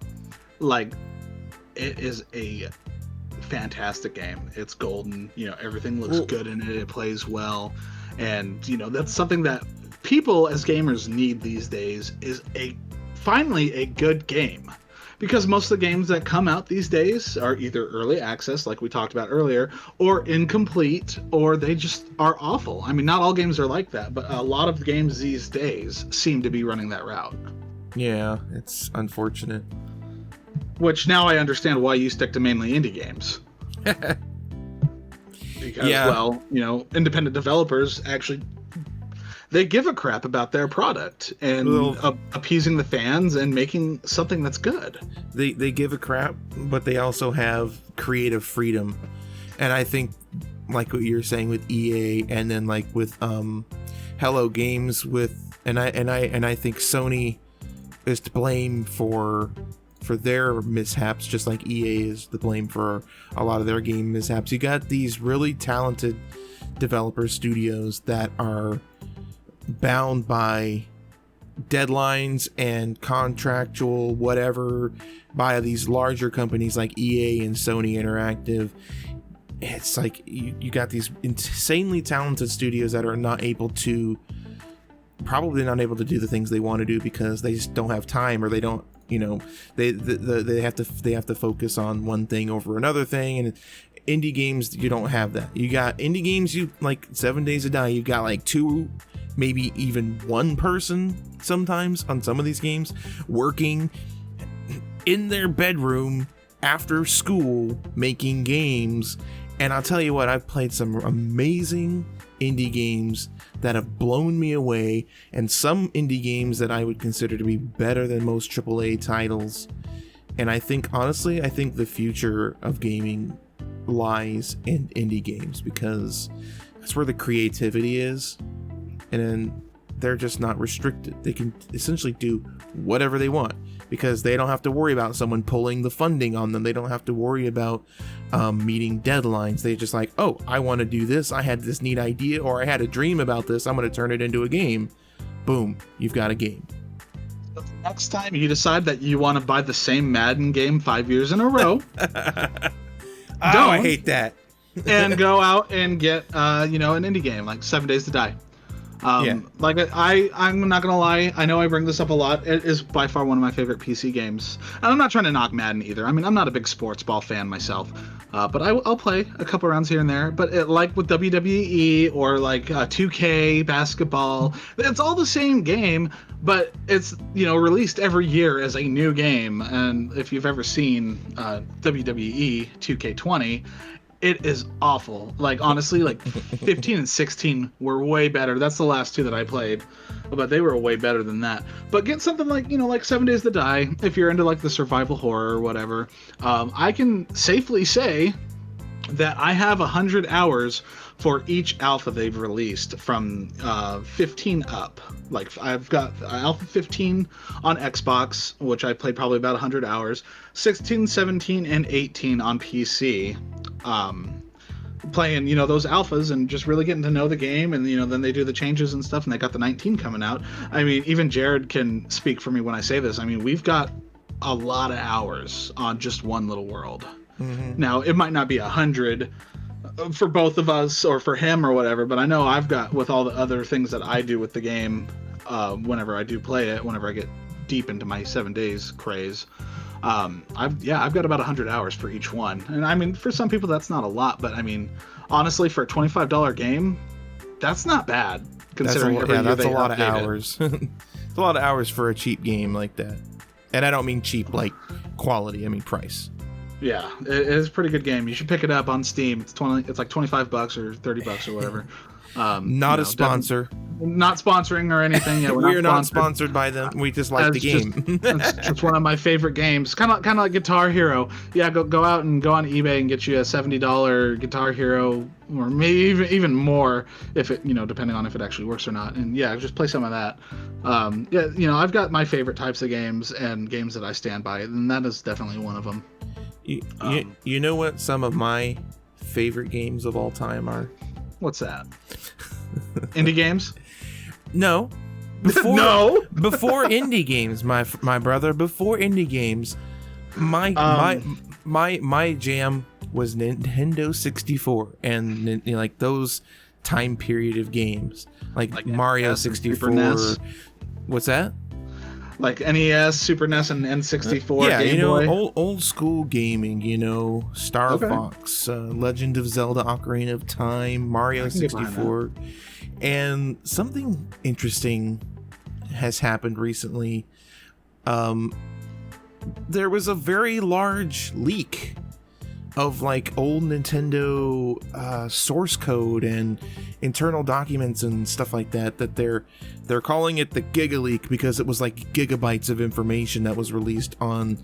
like, it is a fantastic game. It's golden. You know, everything looks good in it. It plays well. And, you know, that's something that people as gamers need these days, is finally a good game. Because most of the games that come out these days are either early access, like we talked about earlier, or incomplete, or they just are awful. I mean, not all games are like that, but a lot of games these days seem to be running that route. Yeah, it's unfortunate. Which now I understand why you stick to mainly indie games. Because, well, you know, independent developers actually, they give a crap about their product and appeasing the fans and making something that's good. They give a crap, but they also have creative freedom. And I think, like what you're saying with EA, and then like with Hello Games, and I think Sony is to blame for their mishaps, just like EA is to blame for a lot of their game mishaps. You got these really talented developer studios that are bound by deadlines and contractual whatever by these larger companies like EA and Sony Interactive. It's like you got these insanely talented studios that are probably not able to do the things they want to do because they just don't have time, or they don't, they have to focus on one thing over another thing. And indie games, you don't have that. You got indie games, you like 7 Days to Die, you got like 2, maybe even 1 person sometimes on some of these games working in their bedroom after school making games. And I'll tell you what, I've played some amazing indie games that have blown me away, and some indie games that I would consider to be better than most AAA titles. And I think, honestly, the future of gaming lies in indie games, because that's where the creativity is, and then they're just not restricted. They can essentially do whatever they want because they don't have to worry about someone pulling the funding on them. They don't have to worry about meeting deadlines. They just like, oh, I want to do this. I had this neat idea, or I had a dream about this. I'm going to turn it into a game. Boom, you've got a game. Next time you decide that you want to buy the same Madden game 5 years in a row, I hate that. and go out and get an indie game like 7 Days to Die. Like I'm not gonna lie, I know I bring this up a lot. It is by far one of my favorite PC games, and I'm not trying to knock Madden either. I mean, I'm not a big sports ball fan myself, but I'll play a couple rounds here and there. But like with WWE or like 2K basketball, it's all the same game, but it's released every year as a new game. And if you've ever seen WWE 2K20, it is awful. Like, honestly, like 15 and 16 were way better. That's the last 2 that I played, but they were way better than that. But get something like, like 7 Days to Die, if you're into like the survival horror or whatever. I can safely say that I have 100 hours for each alpha they've released from 15 up. Like, I've got alpha 15 on Xbox, which I played probably about 100 hours, 16, 17, and 18 on PC. Playing those alphas and just really getting to know the game, and then they do the changes and stuff, and they got the 19 coming out. I mean, even Jared can speak for me when I say this. I mean, we've got a lot of hours on just one little world. Mm-hmm. Now, it might not be 100 for both of us or for him or whatever, but I know I've got, with all the other things that I do with the game, whenever I do play it, whenever I get deep into my 7 days craze, I've got about 100 hours for each one. And I mean, for some people that's not a lot, but I mean, honestly, for a $25 game, that's not bad considering that's a lot of hours. It's a lot of hours for a cheap game like that. And I don't mean cheap like quality, I mean price. Yeah, it is a pretty good game. You should pick it up on Steam. It's like $25 or $30 or whatever. Not a sponsor. Not sponsoring or anything. Yeah, we're not sponsored by them. We just like the game. It's just one of my favorite games. Kind of like Guitar Hero. Yeah, go out and go on eBay and get you a $70 Guitar Hero, or maybe even more if it, depending on if it actually works or not. And yeah, just play some of that. I've got my favorite types of games and games that I stand by, and that is definitely one of them. You know what some of my favorite games of all time are? What's that? Indie games? No. Before indie games, my brother. Before indie games, my jam was Nintendo 64 and like those time period of games, like Mario 64. What's that? Like NES, Super NES, and N64. Yeah, Game Boy. old school gaming. Star Fox, Legend of Zelda: Ocarina of Time, Mario 64, and something interesting has happened recently. There was a very large leak of like old Nintendo source code and internal documents and stuff like that they're calling it the Gigaleak because it was like gigabytes of information that was released on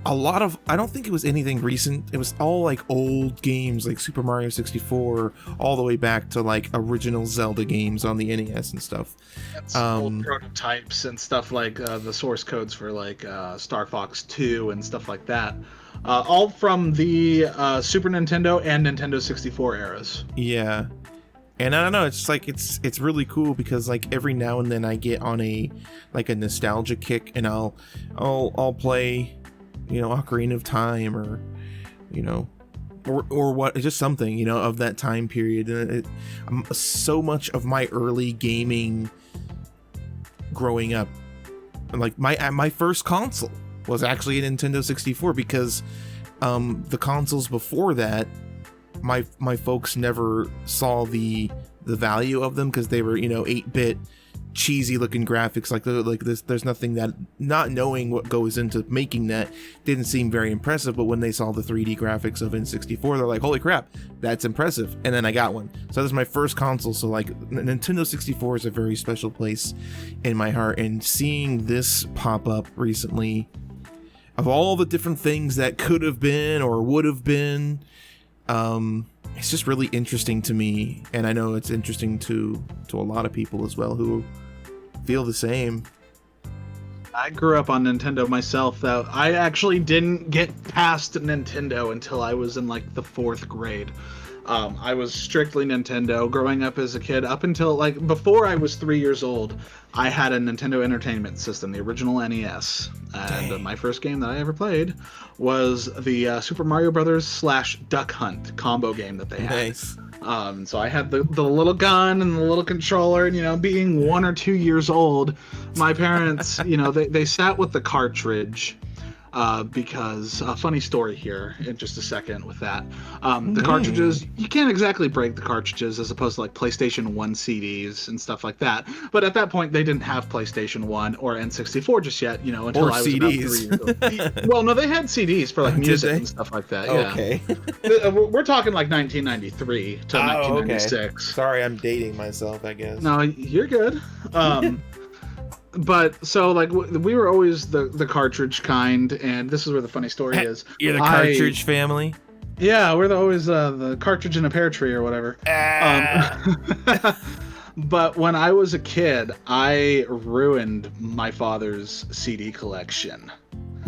a lot of, I don't think it was anything recent. It was all like old games like Super Mario 64 all the way back to like original Zelda games on the NES and stuff. That's old prototypes and stuff like the source codes for like Star Fox 2 and stuff like that. All from the Super Nintendo and Nintendo 64 eras. Yeah. And I don't know, it's like it's really cool because like every now and then I get on a nostalgia kick and I'll play, you know, Ocarina of Time or, you know, or what, just something, you know, of that time period. And so much of my early gaming growing up, like my first console was actually a Nintendo 64 because the consoles before that, my folks never saw the value of them because they were, you know, 8-bit cheesy looking graphics like this. There's nothing that, not knowing what goes into making that, didn't seem very impressive. But when they saw the 3D graphics of N64, they're like, holy crap, that's impressive. And then I got one. So that was my first console. So like Nintendo 64 is a very special place in my heart. And seeing this pop up recently, of all the different things that could have been or would have been, it's just really interesting to me, and I know it's interesting to a lot of people as well who feel the same. I grew up on Nintendo myself, though. I actually didn't get past Nintendo until I was in like the 4th grade. I was strictly Nintendo growing up as a kid. Up until like before I was 3 years old, I had a Nintendo Entertainment System, the original NES. And my first game that I ever played was the Super Mario Brothers / Duck Hunt combo game that they had. Nice. So I had the little gun and the little controller, and, you know, being 1 or 2 years old, my parents, you know, they sat with the cartridge. Because a funny story here in just a second with that. The cartridges, you can't exactly break the cartridges as opposed to like PlayStation 1 CDs and stuff like that. But at that point, they didn't have PlayStation 1 or N64 just yet, you know, until or I was CDs. about 3 years old. Well, no, they had CDs for like music and stuff like that. Yeah. Okay. We're talking like 1993 to 1996. Okay. Sorry, I'm dating myself, I guess. No, you're good. But so like we were always the cartridge kind, and this is where the funny story is. You're the cartridge family. Yeah, we're always the cartridge in a pear tree or whatever. But when I was a kid, I ruined my father's CD collection.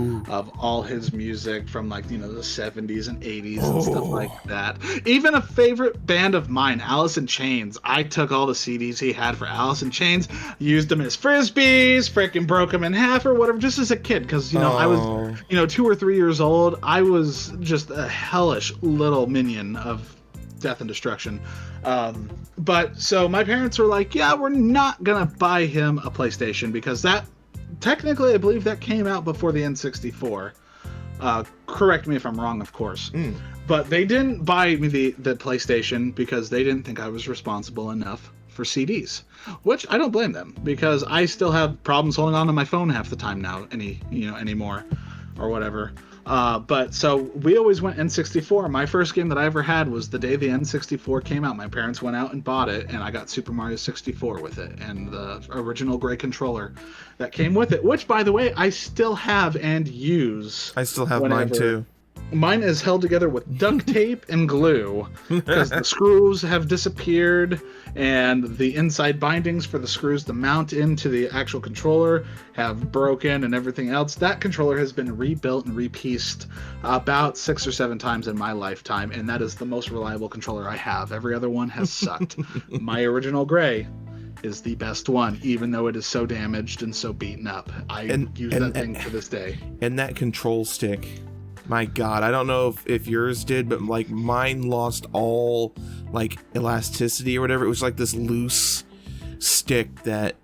Ooh. Of all his music from like, you know, the 70s and 80s and stuff like that. Even a favorite band of mine, Alice in Chains. I took all the CDs he had for Alice in Chains, used them as frisbees, freaking broke them in half or whatever, just as a kid. Because, you know, I was, you know, 2 or 3 years old. I was just a hellish little minion of death and destruction. But so my parents were like, yeah, we're not gonna buy him a PlayStation because that, technically, I believe that came out before the N64. Correct me if I'm wrong, of course. But they didn't buy me the PlayStation because they didn't think I was responsible enough for CDs, which I don't blame them because I still have problems holding on to my phone half the time now, anymore, or whatever. But so we always went N64. My first game that I ever had was the day the N64 came out. My parents went out and bought it, and I got Super Mario 64 with it, and the original gray controller that came with it, which, by the way, I still have and use. I still have mine too. Mine is held together with duct tape and glue because the screws have disappeared and the inside bindings for the screws to mount into the actual controller have broken and everything else. That controller has been rebuilt and repieced about 6 or 7 times in my lifetime, and that is the most reliable controller I have. Every other one has sucked. My original gray is the best one, even though it is so damaged and so beaten up. I use that thing to this day. And that control stick, my God, I don't know if yours did, but like mine lost all like elasticity or whatever. It was like this loose stick that,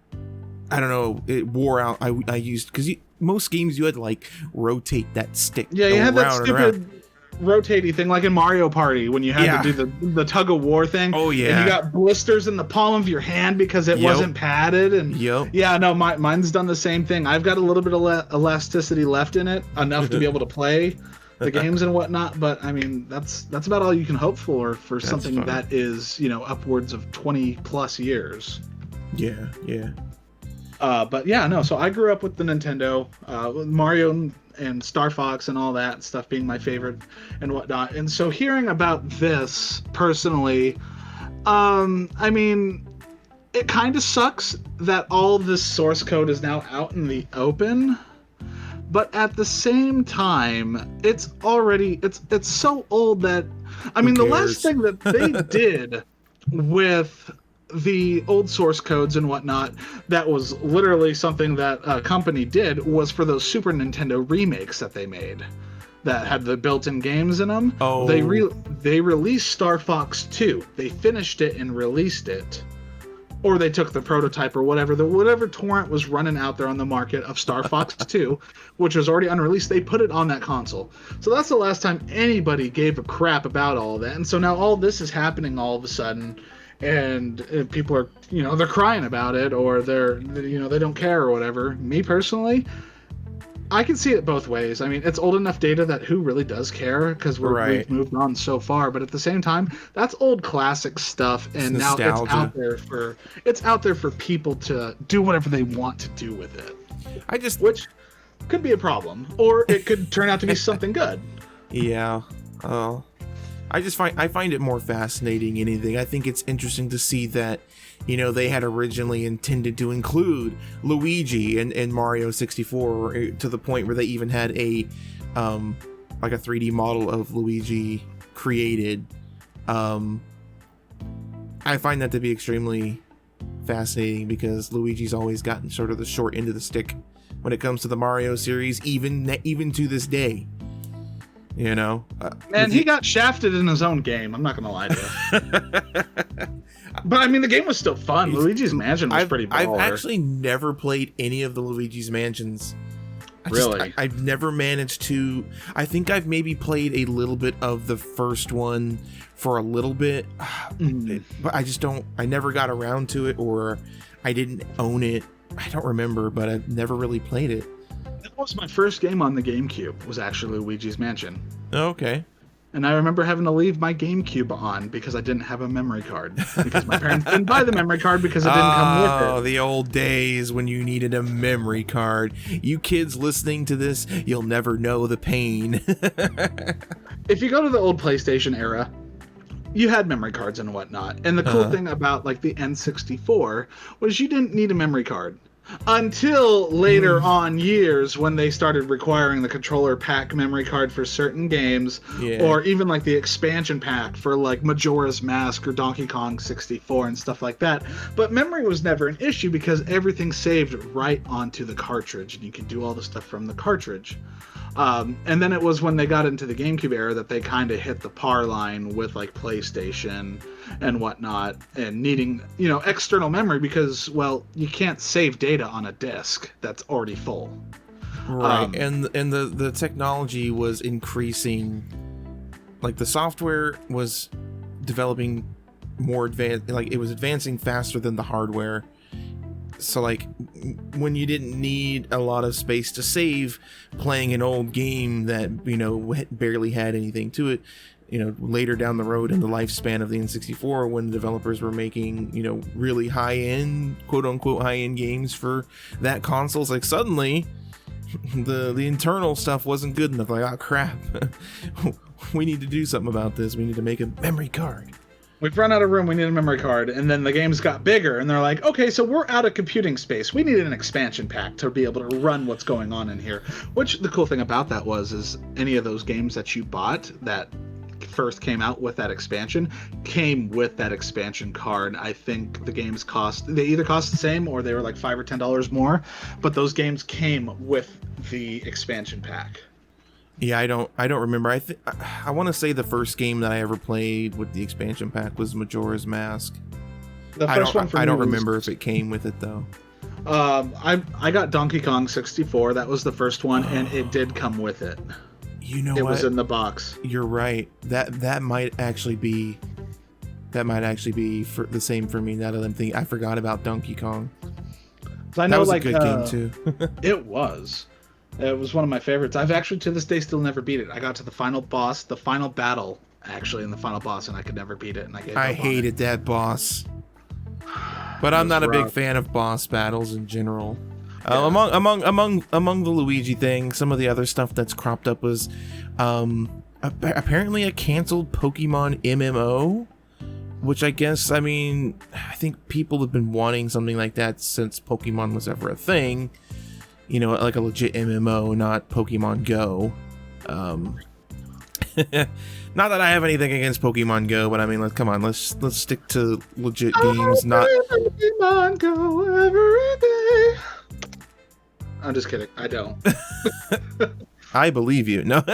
I don't know, it wore out. I used, because most games you had to like rotate that stick. Yeah, you had that stupid rotatey thing like in Mario Party when you had to do the tug of war thing. Oh yeah. And you got blisters in the palm of your hand because it wasn't padded. And yeah, no, mine's done the same thing. I've got a little bit of elasticity left in it, enough to be able to play. the games and whatnot. But I mean, that's about all you can hope for That's something fun. that is, you know, upwards of 20 plus years. Yeah, yeah. But yeah, no. So I grew up with the Nintendo, with Mario and Star Fox and all that stuff being my favorite and whatnot. And so hearing about this personally, I mean, it kind of sucks that all this source code is now out in the open. But at the same time, it's so old that, I mean, the last thing that they did with the old source codes and whatnot, that was literally something that a company did, was for those Super Nintendo remakes that they made that had the built-in games in them. Oh. They released Star Fox 2. They finished it and released it. Or they took the prototype or whatever torrent was running out there on the market of Star Fox 2, which was already unreleased, they put it on that console. So that's the last time anybody gave a crap about all of that. And so now all this is happening all of a sudden, and people are, you know, they're crying about it, or they're, you know, they don't care or whatever. Me personally, I can see it both ways. I mean, it's old enough data that who really does care, because we've moved on so far. But at the same time, that's old classic stuff, and now it's out there for people to do whatever they want to do with it. Which could be a problem, or it could turn out to be something good. Yeah. I find it more fascinating than anything. I think it's interesting to see that, you know, they had originally intended to include Luigi and Mario 64, to the point where they even had a like a 3D model of Luigi created. I find that to be extremely fascinating, because Luigi's always gotten sort of the short end of the stick when it comes to the Mario series, even to this day. You know, and he got shafted in his own game. I'm not gonna lie to you. But I mean, the game was still fun. Luigi's Mansion was pretty baller. I've actually never played any of the Luigi's Mansions. I've never managed to. I think I've maybe played a little bit of the first one for a little bit, but I never got around to it, or I didn't own it. I don't remember, but I've never really played it. That was my first game on the GameCube, was actually Luigi's Mansion. Okay. And I remember having to leave my GameCube on because I didn't have a memory card. Because my parents didn't buy the memory card because it didn't come with it. Oh, the old days when you needed a memory card. You kids listening to this, you'll never know the pain. If you go to the old PlayStation era, you had memory cards and whatnot. And the cool thing about like the N64 was you didn't need a memory card. Until later on years, when they started requiring the controller pack memory card for certain games, or even like the expansion pack for like Majora's Mask or Donkey Kong 64 and stuff like that. But memory was never an issue because everything saved right onto the cartridge, and you could do all the stuff from the cartridge. And then it was when they got into the GameCube era that they kind of hit the par line with like PlayStation and whatnot, and needing, you know, external memory because, well, you can't save data on a disk that's already full. Right. And the technology was increasing. Like the software was developing more advanced, like it was advancing faster than the hardware. So like when you didn't need a lot of space to save playing an old game that, you know, barely had anything to it, you know, later down the road in the lifespan of the N64, when the developers were making, you know, really high-end, quote-unquote high-end games for that console, it's like suddenly the internal stuff wasn't good enough. Like, oh crap, we need to do something about this. We need to make a memory card. We've run out of room, we need a memory card. And then the games got bigger, and they're like, okay, so we're out of computing space. We need an expansion pack to be able to run what's going on in here. Which, the cool thing about that is any of those games that you bought that first came out with that expansion came with that expansion card. I think the games they either cost the same or they were like $5 or $10 more, but those games came with the expansion pack. Yeah, I don't remember. I want to say the first game that I ever played with the expansion pack was Majora's Mask. The first one for me I don't remember if it came with it though. I got Donkey Kong 64. That was the first one, and it did come with it. You know, it was in the box. You're right. That might actually be for the same for me. Now that I'm thinking, I forgot about Donkey Kong. I know, that was like, a good game too. It was. It was one of my favorites. I've actually to this day still never beat it. I got to the final boss, the final battle, actually, in the final boss, and I could never beat it. And I hated that boss. But I'm not a big fan of boss battles in general. Yeah. Among the Luigi thing, some of the other stuff that's cropped up was apparently a canceled Pokemon MMO, which I think people have been wanting something like that since Pokemon was ever a thing. You know, like a legit MMO, not Pokemon Go. Not that I have anything against Pokemon Go, but I mean, let's stick to legit games. Not Pokemon Go every day. I'm just kidding. I don't. I believe you. No.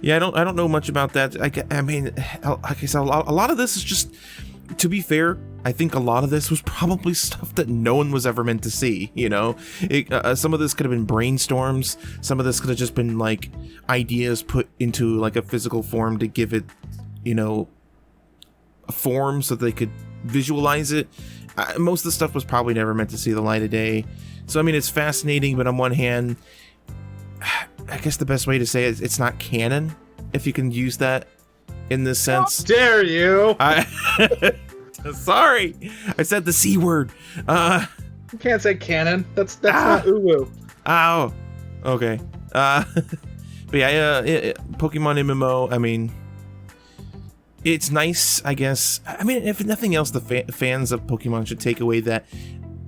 Yeah, I don't know much about that. I mean, like I said, a lot of this is just. To be fair, I think a lot of this was probably stuff that no one was ever meant to see, you know? Some of this could have been brainstorms. Some of this could have just been, like, ideas put into, like, a physical form to give it, you know, a form so they could visualize it. Most of the stuff was probably never meant to see the light of day. So, I mean, it's fascinating, but on one hand, I guess the best way to say it, it's not canon, if you can use that. In this sense, how dare you? Sorry, I said the C word. You can't say canon. That's not uwu. Oh, okay. But yeah, Pokemon MMO. I mean, it's nice, I guess. I mean, if nothing else, the fans of Pokemon should take away that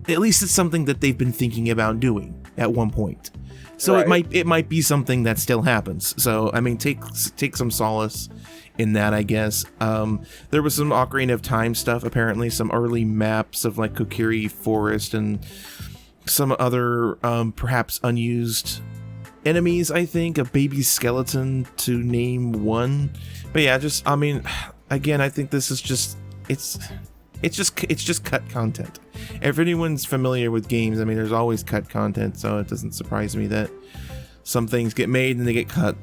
at least it's something that they've been thinking about doing at one point. So right. it might be something that still happens. So I mean, take some solace in that, I guess. There was some Ocarina of Time stuff, apparently, some early maps of like Kokiri Forest and some other perhaps unused enemies, I think, a baby skeleton to name one. But yeah, just, I mean, again, I think this is just, it's just cut content. If anyone's familiar with games, I mean, there's always cut content, so it doesn't surprise me that some things get made and they get cut.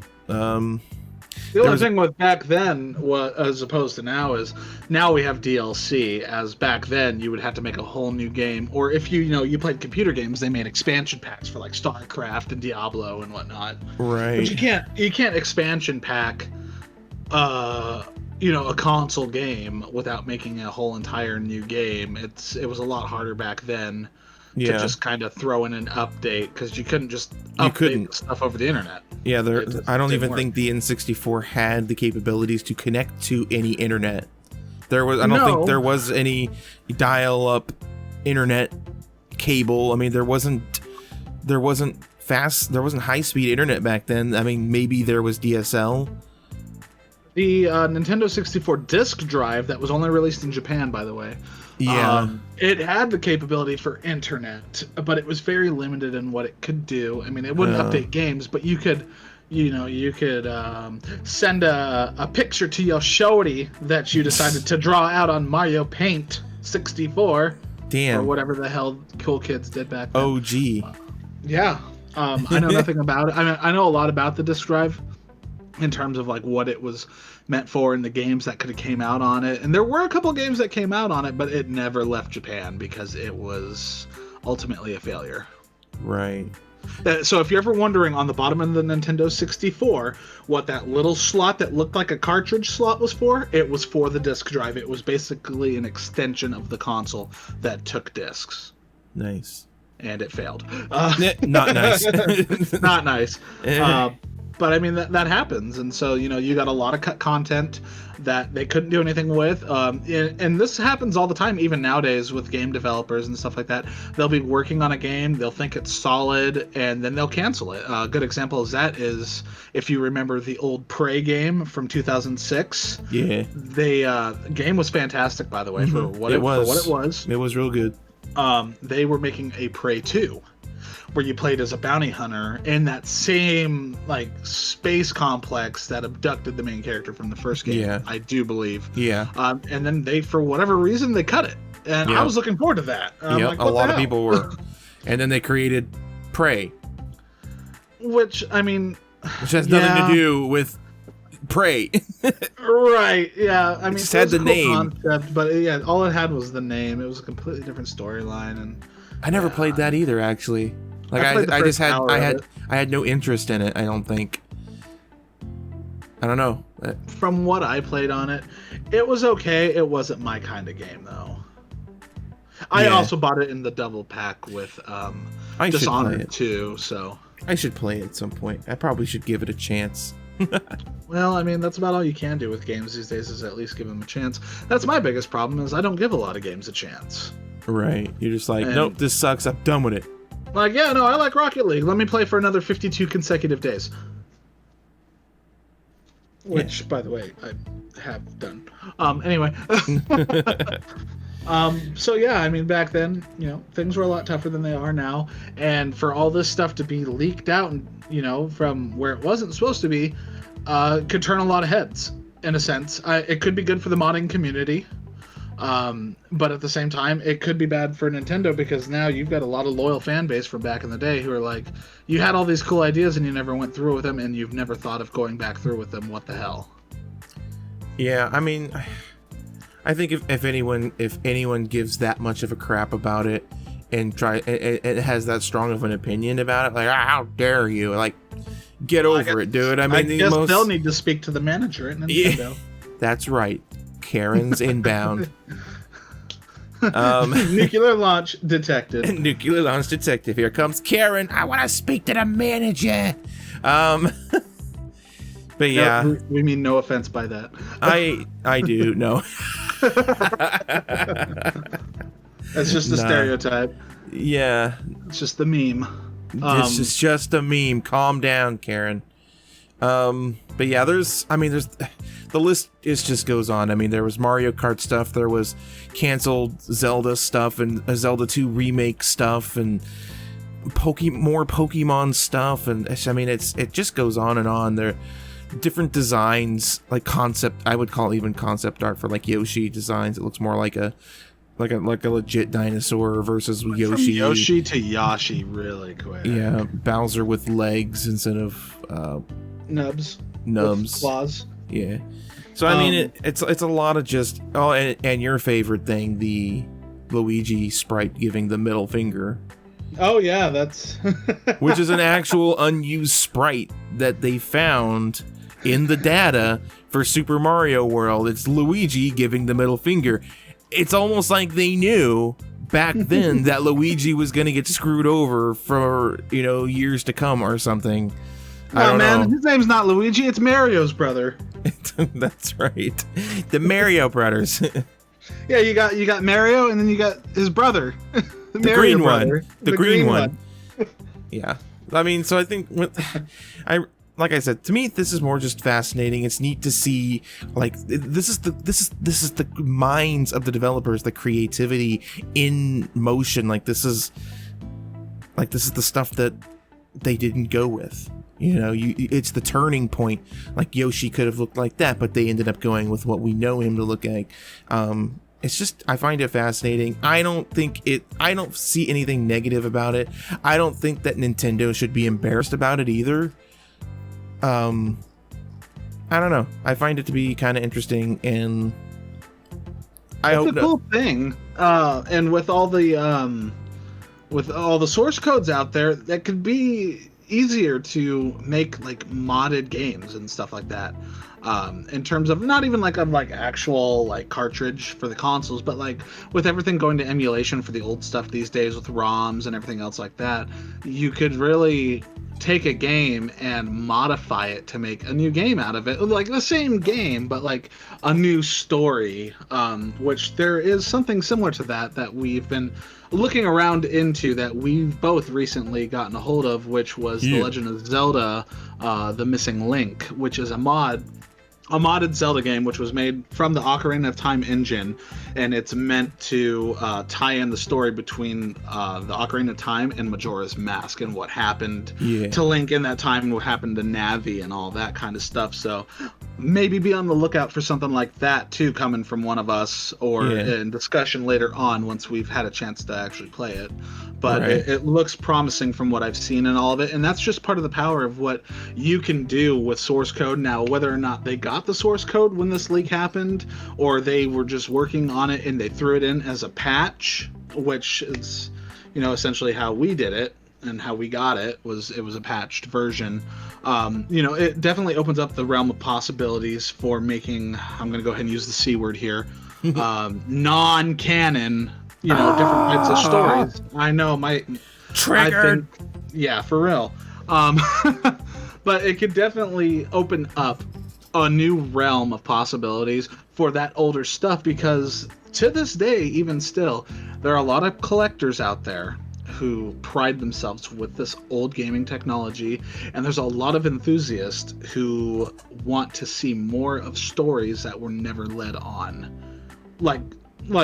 The only thing with back then, as opposed to now, is now we have DLC. As back then, you would have to make a whole new game, or if you played computer games, they made expansion packs for like StarCraft and Diablo and whatnot. Right. But you can't expansion pack, a console game without making a whole entire new game. It was a lot harder back then. To just kind of throw in an update, because you couldn't just update stuff over the internet. Yeah, I don't even think the N64 had the capabilities to connect to any internet. I don't think there was any dial-up internet cable. I mean, there wasn't high-speed internet back then. I mean, maybe there was DSL. The Nintendo 64 disk drive that was only released in Japan, by the way. Yeah. It had the capability for internet, but it was very limited in what it could do. I mean, it wouldn't update games, but you could send a picture to your shorty that you decided to draw out on Mario Paint 64. Damn. Or whatever the hell cool kids did back then. OG. Yeah. I know nothing about it. I mean, I know a lot about the disk drive in terms of like what it was meant for and the games that could have came out on it. And there were a couple games that came out on it, but it never left Japan because it was ultimately a failure. Right. So if you're ever wondering on the bottom of the Nintendo 64 what that little slot that looked like a cartridge slot was for, it was for the disk drive. It was basically an extension of the console that took discs. Nice. And it failed. Not nice. Not nice. But I mean, that happens. And so, you got a lot of cut content that they couldn't do anything with. And this happens all the time, even nowadays with game developers and stuff like that. They'll be working on a game, they'll think it's solid, and then they'll cancel it. A good example of that is, if you remember the old Prey game from 2006. Yeah. The game was fantastic, by the way, for what it was. It was real good. They were making a Prey 2. Where you played as a bounty hunter in that same space complex that abducted the main character from the first game. Yeah. I do believe. Yeah. And then they, for whatever reason, they cut it, and I was looking forward to that. Yeah, a lot of people were. And then they created Prey, which has nothing to do with Prey. Right. Yeah. I mean, it just had the name. Concept, but yeah, all it had was the name. It was a completely different storyline, and I never played that either, actually. Like I had no interest in it. I don't think. I don't know. From what I played on it, it was okay. It wasn't my kind of game, though. I also bought it in the double pack with Dishonored 2, so... I should play it at some point. I probably should give it a chance. Well, I mean, that's about all you can do with games these days, is at least give them a chance. That's my biggest problem, is I don't give a lot of games a chance. Right. You're just like, nope, this sucks. I'm done with it. Like, yeah, no, I like Rocket League. Let me play for another 52 consecutive days. Which, by the way, I have done. Anyway. So yeah, I mean, back then, things were a lot tougher than they are now. And for all this stuff to be leaked out, from where it wasn't supposed to be, could turn a lot of heads, in a sense. It could be good for the modding community. But at the same time, it could be bad for Nintendo, because now you've got a lot of loyal fan base from back in the day who are like, you had all these cool ideas and you never went through with them, and you've never thought of going back through with them. What the hell? Yeah, I mean, I think if anyone gives that much of a crap about it and it has that strong of an opinion about it, like, how dare you? Like, get over it, dude. I mean, they'll need to speak to the manager at Nintendo. Yeah, that's right. Karen's inbound. Nuclear launch detected. Nuclear launch detective. Here comes Karen. I want to speak to the manager. But yeah, no, we mean no offense by that. I do no. That's just a stereotype. Yeah, it's just the meme. This is just a meme. Calm down, Karen. But yeah, there's the list just goes on. I mean, there was Mario Kart stuff, there was canceled Zelda stuff, and a Zelda 2 remake stuff, and more Pokemon stuff, and I mean, it just goes on and on. There different designs, like I would call even concept art for like Yoshi designs. It looks more like a legit dinosaur versus Yoshi. From Yoshi to Yoshi, really quick. Yeah, Bowser with legs instead of nubs. With claws. Yeah. So I mean, it's a lot of just and your favorite thing, the Luigi sprite giving the middle finger. Oh yeah, that's which is an actual unused sprite that they found in the data for Super Mario World. It's Luigi giving the middle finger. It's almost like they knew back then that Luigi was going to get screwed over for, years to come or something. I don't know. His name's not Luigi, it's Mario's brother. That's right. The Mario brothers. Yeah, you got Mario, and then you got his brother. the green one. The green one. Yeah. I mean, so I think like I said, to me, this is more just fascinating. It's neat to see, like, this is the minds of the developers, the creativity in motion. Like, this is the stuff that they didn't go with. It's the turning point. Like, Yoshi could have looked like that, but they ended up going with what we know him to look like. It's just, I find it fascinating. I don't see anything negative about it. I don't think that Nintendo should be embarrassed about it either. I don't know. I find it to be kind of interesting, and it's a cool thing. And with all the source codes out there, that could be easier to make like modded games and stuff like that. In terms of not even like actual like cartridge for the consoles, but like with everything going to emulation for the old stuff these days with ROMs and everything else like that, you could really take a game and modify it to make a new game out of it, like the same game but like a new story, which there is something similar to that we've been looking around into, that we've both recently gotten a hold of, which was The Legend of Zelda, The Missing Link, which is a modded Zelda game which was made from the Ocarina of Time engine, and it's meant to tie in the story between the Ocarina of Time and Majora's Mask, and what happened to Link in that time, and what happened to Navi and all that kind of stuff. So maybe be on the lookout for something like that too, coming from one of us, or in discussion later on once we've had a chance to actually play it. But it looks promising from what I've seen in all of it, and that's just part of the power of what you can do with source code. Now, whether or not they got the source code when this leak happened, or they were just working on it and they threw it in as a patch, which is, essentially how we did it and how we got it was a patched version. It definitely opens up the realm of possibilities for making, I'm going to go ahead and use the C word here, non-canon, different types of stories. I know, triggered. Yeah, for real. But it could definitely open up a new realm of possibilities for that older stuff, because to this day, even still, there are a lot of collectors out there who pride themselves with this old gaming technology, and there's a lot of enthusiasts who want to see more of stories that were never led on, like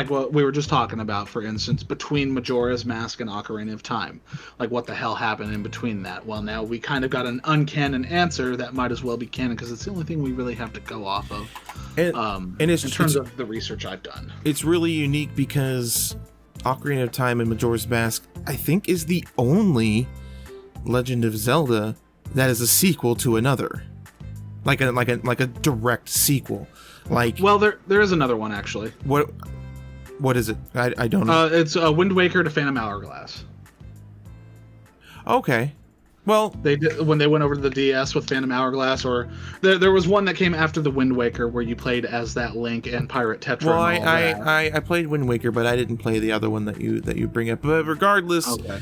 what we were just talking about, for instance, between Majora's Mask and Ocarina of Time. Like, what the hell happened in between that? Well, now we kind of got an uncanon answer that might as well be canon, because it's the only thing we really have to go off of. And in terms of the research I've done, it's really unique because Ocarina of Time and Majora's Mask, I think, is the only Legend of Zelda that is a sequel to another, like a direct sequel. Like, well, there is another one actually. What is it? I don't know. It's Wind Waker to Phantom Hourglass. Okay. Well, they did when they went over to the DS with Phantom Hourglass, or there was one that came after the Wind Waker where you played as that Link and Pirate Tetra. Well, I played Wind Waker, but I didn't play the other one that you bring up. But regardless, okay.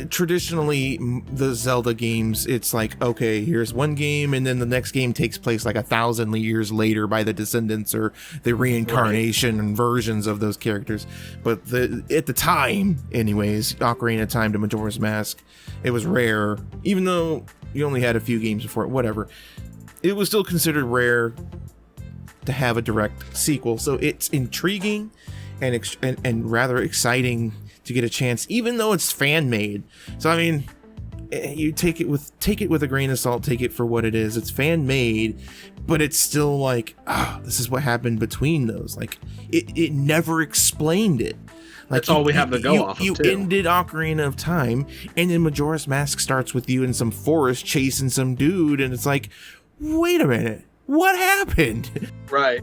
Traditionally, the Zelda games, it's like, okay, here's one game, and then the next game takes place like 1,000 years later by the descendants or the reincarnation and versions of those characters. But at the time, anyways, Ocarina of Time to Majora's Mask, it was rare, even though you only had a few games before it, whatever. It was still considered rare to have a direct sequel, so it's intriguing and rather exciting to get a chance, even though it's fan made. So I mean, you take it with a grain of salt, take it for what it is. It's fan made, but it's still like, this is what happened between those. Like, it never explained it. Like, that's all we have to go off of. You ended Ocarina of Time, and then Majora's Mask starts with you in some forest chasing some dude, and it's like, wait a minute, what happened? Right.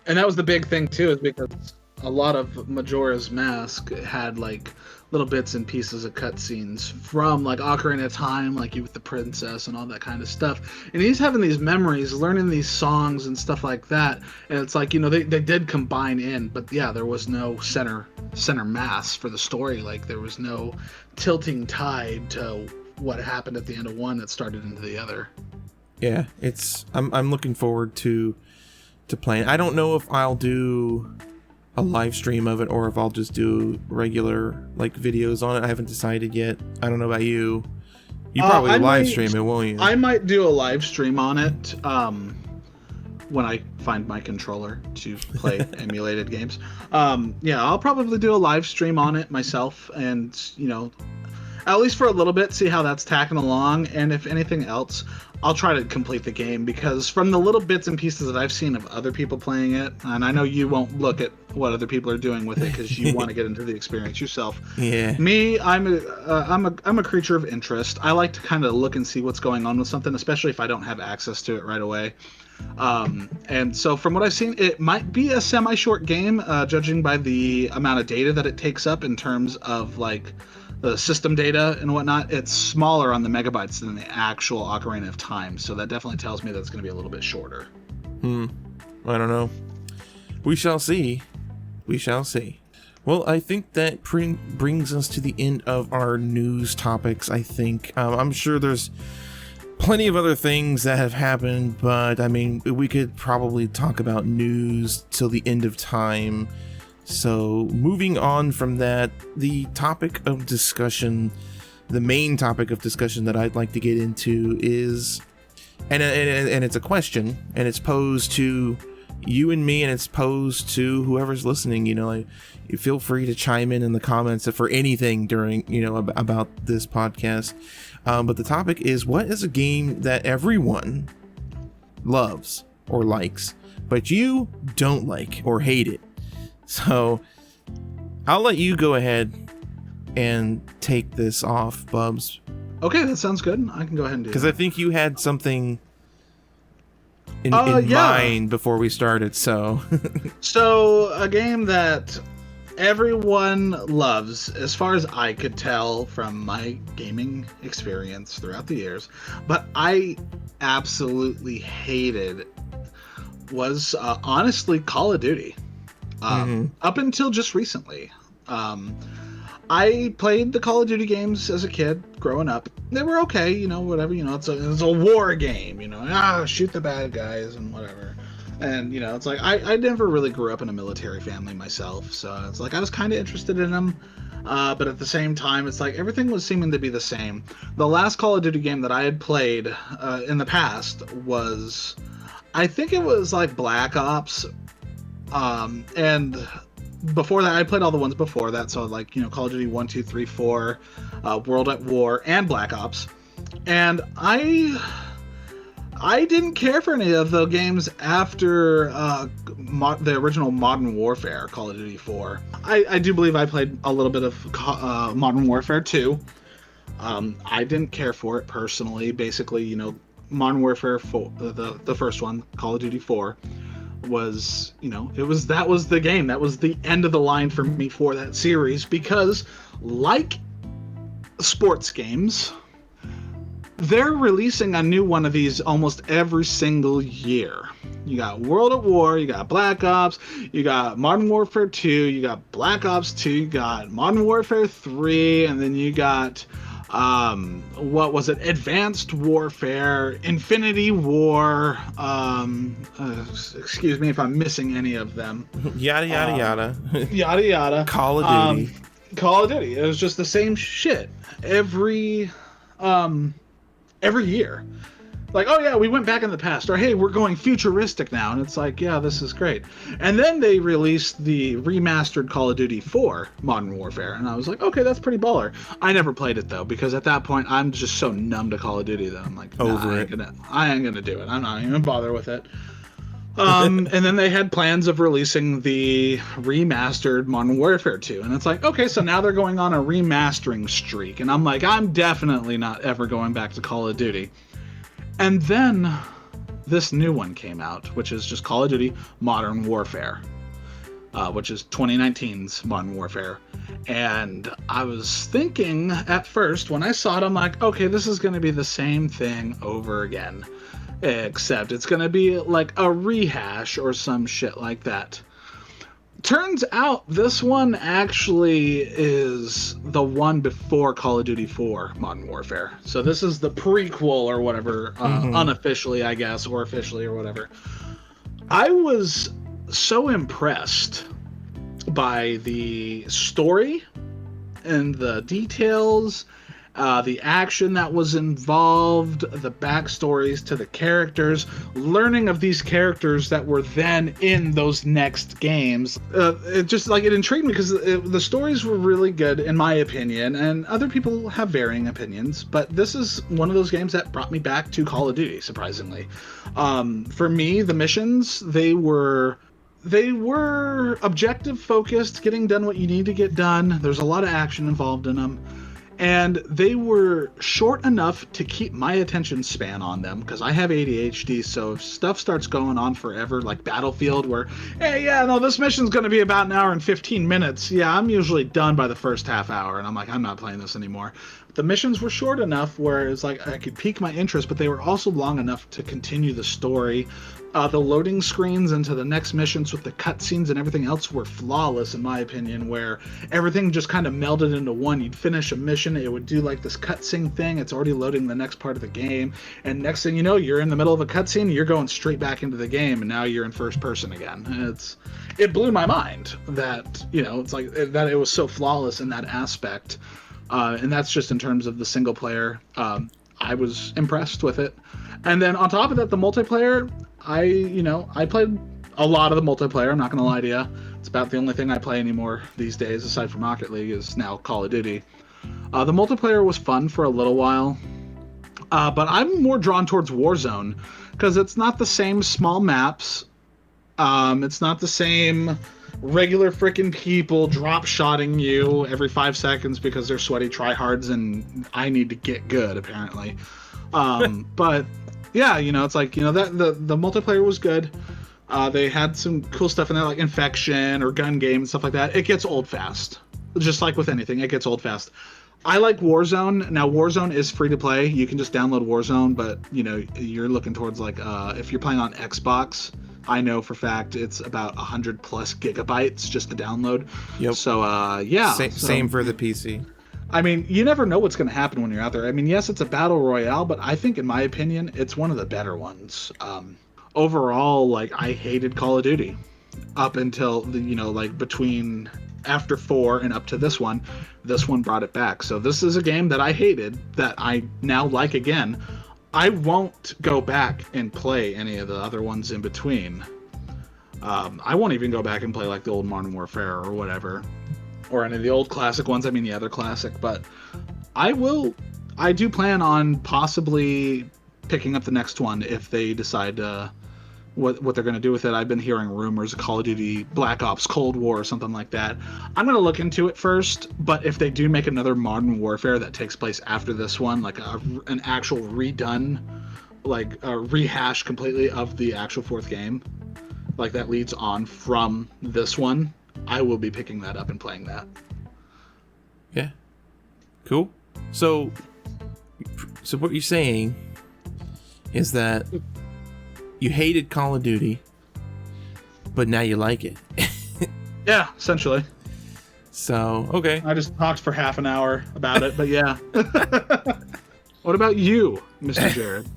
And that was the big thing too, is because a lot of Majora's Mask had like little bits and pieces of cutscenes from like Ocarina of Time, like you with the princess and all that kind of stuff. And he's having these memories, learning these songs and stuff like that. And it's like, they did combine in, but yeah, there was no center mass for the story. Like, there was no tilting tide to what happened at the end of one that started into the other. Yeah, I'm looking forward to playing. I don't know if I'll do a live stream of it or if I'll just do regular like videos on it. I haven't decided yet. I don't know about you. You probably live stream it, won't you? I might do a live stream on it when I find my controller to play emulated games. Yeah, I'll probably do a live stream on it myself, and at least for a little bit, see how that's tacking along. And if anything else, I'll try to complete the game, because from the little bits and pieces that I've seen of other people playing it, and I know you won't look at what other people are doing with it because you want to get into the experience yourself. Yeah. Me, I'm a creature of interest. I like to kind of look and see what's going on with something, especially if I don't have access to it right away. And so from what I've seen, it might be a semi-short game, judging by the amount of data that it takes up in terms of like the system data and whatnot. It's smaller on the megabytes than the actual Ocarina of Time, so that definitely tells me that it's going to be a little bit shorter. I don't know. We shall see. Well, I think that brings us to the end of our news topics, I think. I'm sure there's plenty of other things that have happened, but I mean, we could probably talk about news till the end of time. So moving on from that, the topic of discussion, the main topic of discussion that I'd like to get into is, and it's a question, and it's posed to you and me, and it's posed to whoever's listening. You feel free to chime in the comments for anything during, about this podcast. But the topic is, what is a game that everyone loves or likes, but you don't like or hate it? So I'll let you go ahead and take this off, Bubbz. Okay, that sounds good. I can go ahead and do that. Because I think you had something in mind before we started. So So a game that everyone loves, as far as I could tell from my gaming experience throughout the years, but I absolutely hated was honestly Call of Duty. Up until just recently. I played the Call of Duty games as a kid growing up. They were okay, you know, whatever, you know, it's a war game, you know, shoot the bad guys and whatever. And, you know, it's like, I never really grew up in a military family myself, so it's like I was kind of interested in them, but at the same time, it's like everything was seeming to be the same. The last Call of Duty game that I had played in the past was, I think it was like Black Ops, and before that, I played all the ones before that, so like, you know, Call of Duty 1, 2, 3, 4, World at War, and Black Ops. And I didn't care for any of the games after the original Modern Warfare, Call of Duty 4. I do believe I played a little bit of Modern Warfare 2. I didn't care for it personally. Basically, you know, Modern Warfare 4, the first one, Call of Duty 4, was, you know, that was the game. That was the end of the line for me for that series, because like sports games, they're releasing a new one of these almost every single year. You got World at War, you got Black Ops, you got Modern Warfare 2, you got Black Ops 2, you got Modern Warfare 3, and then you got what was it? Advanced Warfare, Infinity War, excuse me if I'm missing any of them. Yada, yada, yada. Yada, yada. Call of Duty. Call of Duty. It was just the same shit every year. Like, oh yeah, we went back in the past, or hey, we're going futuristic now, and it's like, yeah, this is great. And then they released the remastered Call of Duty 4 Modern Warfare, and I was like, okay, that's pretty baller. I never played it though, because at that point I'm just so numb to Call of Duty that I'm like, I ain't gonna do it. I'm not even bother with it. And then they had plans of releasing the remastered Modern Warfare 2, and it's like, okay, so now they're going on a remastering streak, and I'm like, I'm definitely not ever going back to Call of Duty. And then this new one came out, which is just Call of Duty Modern Warfare, which is 2019's Modern Warfare. And I was thinking at first, when I saw it, I'm like, okay, this is going to be the same thing over again, except it's going to be like a rehash or some shit like that. Turns out this one actually is the one before Call of Duty 4 Modern Warfare. So this is the prequel or whatever, unofficially, I guess, or officially or whatever. I was so impressed by the story and the details, the action that was involved, the backstories to the characters, learning of these characters that were then in those next games. It just, like, it intrigued me because the stories were really good, in my opinion, and other people have varying opinions, but this is one of those games that brought me back to Call of Duty, surprisingly. For me, the missions, they were objective focused, getting done what you need to get done. There's a lot of action involved in them. And they were short enough to keep my attention span on them, because I have ADHD, so if stuff starts going on forever, like Battlefield, where, hey, yeah, no, this mission's going to be about an hour and 15 minutes. Yeah, I'm usually done by the first half hour, and I'm like, I'm not playing this anymore. The missions were short enough where it's like I could pique my interest, but they were also long enough to continue the story. The loading screens into the next missions with the cutscenes and everything else were flawless, in my opinion, where everything just kind of melded into one. You'd finish a mission, it would do like this cutscene thing, it's already loading the next part of the game, and next thing you know, you're in the middle of a cutscene, you're going straight back into the game, and now you're in first person again. And it blew my mind that, you know, it's like that it was so flawless in that aspect. And that's just in terms of the single player. I was impressed with it. And then on top of that, the multiplayer, I played a lot of the multiplayer. I'm not going to lie to you. It's about the only thing I play anymore these days, aside from Rocket League, is now Call of Duty. The multiplayer was fun for a little while. But I'm more drawn towards Warzone, because it's not the same small maps. It's not the same regular freaking people drop-shotting you every 5 seconds because they're sweaty tryhards and I need to get good, apparently. But yeah, you know, it's like, you know, that the multiplayer was good. They had some cool stuff in there, like Infection or Gun Game and stuff like that. It gets old fast. Just like with anything, it gets old fast. I like Warzone. Now, Warzone is free to play. You can just download Warzone, but, you know, you're looking towards, like, if you're playing on Xbox, I know for fact it's about 100 plus gigabytes just to download. Yep. So, yeah. Same for the PC. I mean, you never know what's going to happen when you're out there. I mean, yes, it's a battle royale, but I think, in my opinion, it's one of the better ones. Overall, like, I hated Call of Duty up until, you know, like, between after 4 and up to this one brought it back. So this is a game that I hated that I now like again. I won't go back and play any of the other ones in between. I won't even go back and play like the old Modern Warfare or whatever, or any of the old classic ones. I mean, yeah, they're classic, but I do plan on possibly picking up the next one if they decide what they're going to do with it. I've been hearing rumors of Call of Duty Black Ops Cold War or something like that. I'm going to look into it first, but if they do make another Modern Warfare that takes place after this one, like an actual redone, like a rehash completely of the actual 4th game, like that leads on from this one, I will be picking that up and playing that. Yeah. Cool. So what you're saying is that you hated Call of Duty, but now you like it. Yeah, essentially. So, okay. I just talked for half an hour about it, but yeah. What about you, Mr. Jared?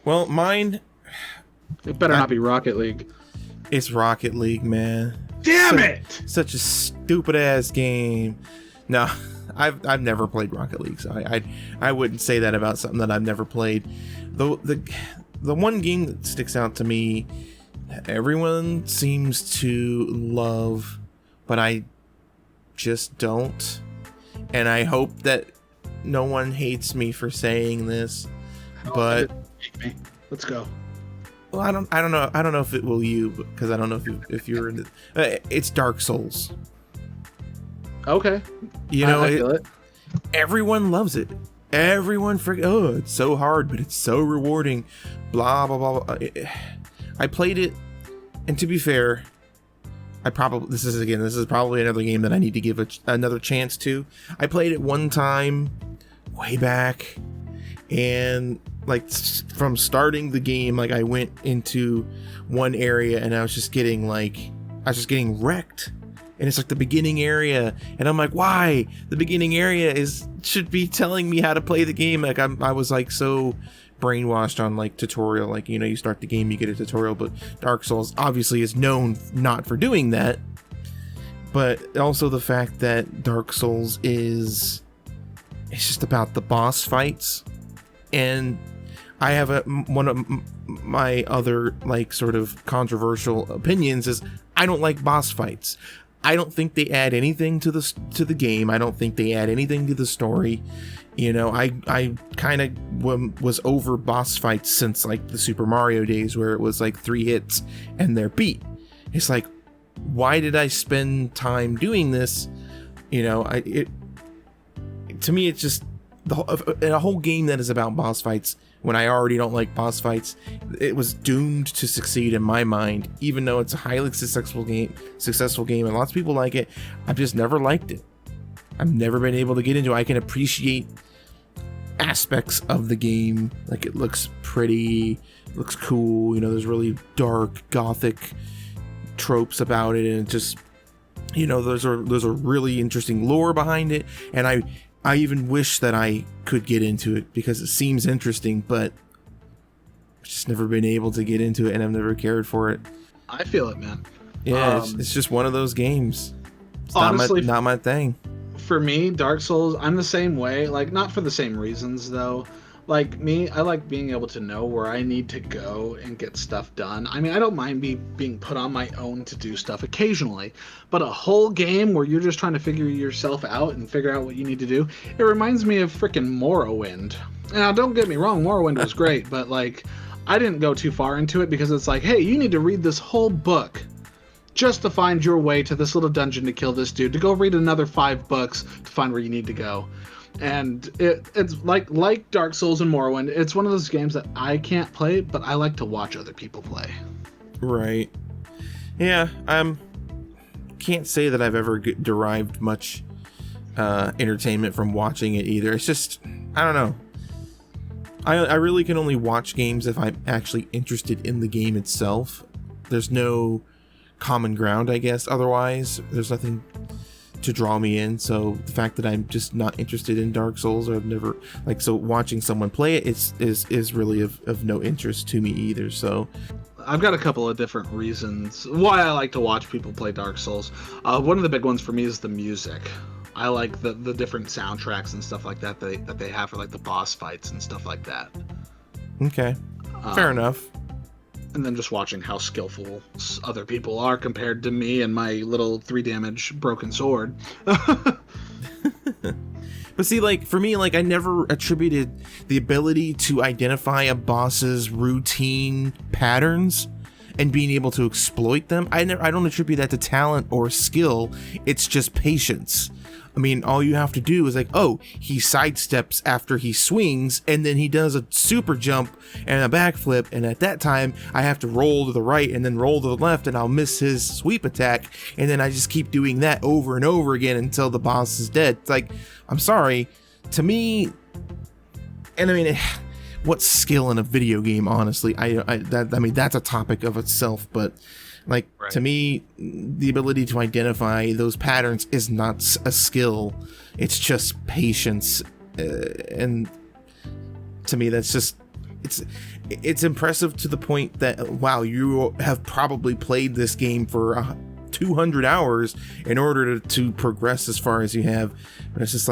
Well, mine... It better not be Rocket League. It's Rocket League, man. Damn it! Such a stupid-ass game. No, I've never played Rocket League, so I wouldn't say that about something that I've never played. The one game that sticks out to me, everyone seems to love, but I just don't. And I hope that no one hates me for saying this, but let's go. Well, I don't know if it will you, because I don't know if you're into. It's Dark Souls. Okay. You know, I feel it. Everyone loves it. Everyone it's so hard, but it's so rewarding. Blah blah blah. I played it, and to be fair, this is probably another game that I need to give another chance to. I played it one time, way back, and like from starting the game, like I went into one area and I was just getting wrecked. And it's like the beginning area, and I'm like, why? The beginning area should be telling me how to play the game. Like I was like so brainwashed on like tutorial, like, you know, you start the game, you get a tutorial, but Dark Souls obviously is known not for doing that. But also the fact that Dark Souls it's just about the boss fights. And I have one of my other like sort of controversial opinions is I don't like boss fights. I don't think they add anything to the game. I don't think they add anything to the story. You know, I kind of was over boss fights since like the Super Mario days, where it was like 3 hits and they're beat. It's like, why did I spend time doing this? You know, to me it's just a whole game that is about boss fights. When I already don't like boss fights, it was doomed to succeed in my mind. Even though it's a highly successful game, and lots of people like it, I've just never liked it. I've never been able to get into it. I can appreciate aspects of the game, like it looks pretty, looks cool. You know, there's really dark, gothic tropes about it, and it just, you know, there's a really interesting lore behind it, and I even wish that I could get into it because it seems interesting, but I've just never been able to get into it, and I've never cared for it. I feel it, man. Yeah, it's just one of those games. It's honestly, not my thing. For me, Dark Souls, I'm the same way. Like, not for the same reasons, though. Like me, I like being able to know where I need to go and get stuff done. I mean, I don't mind being put on my own to do stuff occasionally, but a whole game where you're just trying to figure yourself out and figure out what you need to do, it reminds me of freaking Morrowind. Now, don't get me wrong, Morrowind was great, but like, I didn't go too far into it because it's like, hey, you need to read this whole book just to find your way to this little dungeon to kill this dude, to go read another 5 books to find where you need to go. And it's like Dark Souls and Morrowind. It's one of those games that I can't play, but I like to watch other people play. Right. Yeah, can't say that I've ever derived much entertainment from watching it either. It's just, I don't know. I really can only watch games if I'm actually interested in the game itself. There's no common ground, I guess. Otherwise, there's nothing to draw me in. So the fact that I'm just not interested in Dark Souls, or I've never so watching someone play it is really of no interest to me either. So I've got a couple of different reasons why I like to watch people play Dark Souls. One of the big ones for me is the music. I like the different soundtracks and stuff like that they have for like the boss fights and stuff like that. Okay, fair enough. And then just watching how skillful other people are compared to me and my little 3 damage broken sword. But see, for me, I never attributed the ability to identify a boss's routine patterns and being able to exploit them. I don't attribute that to talent or skill. It's just patience. I mean, all you have to do is he sidesteps after he swings, and then he does a super jump and a backflip, and at that time, I have to roll to the right and then roll to the left, and I'll miss his sweep attack, and then I just keep doing that over and over again until the boss is dead. It's I'm sorry, to me, and I mean, what skill in a video game, honestly? That's a topic of itself, but right. To me, the ability to identify those patterns is not a skill. It's just patience. And to me, that's just, it's impressive to the point that, wow, you have probably played this game for 200 hours in order to progress as far as you have. But it's just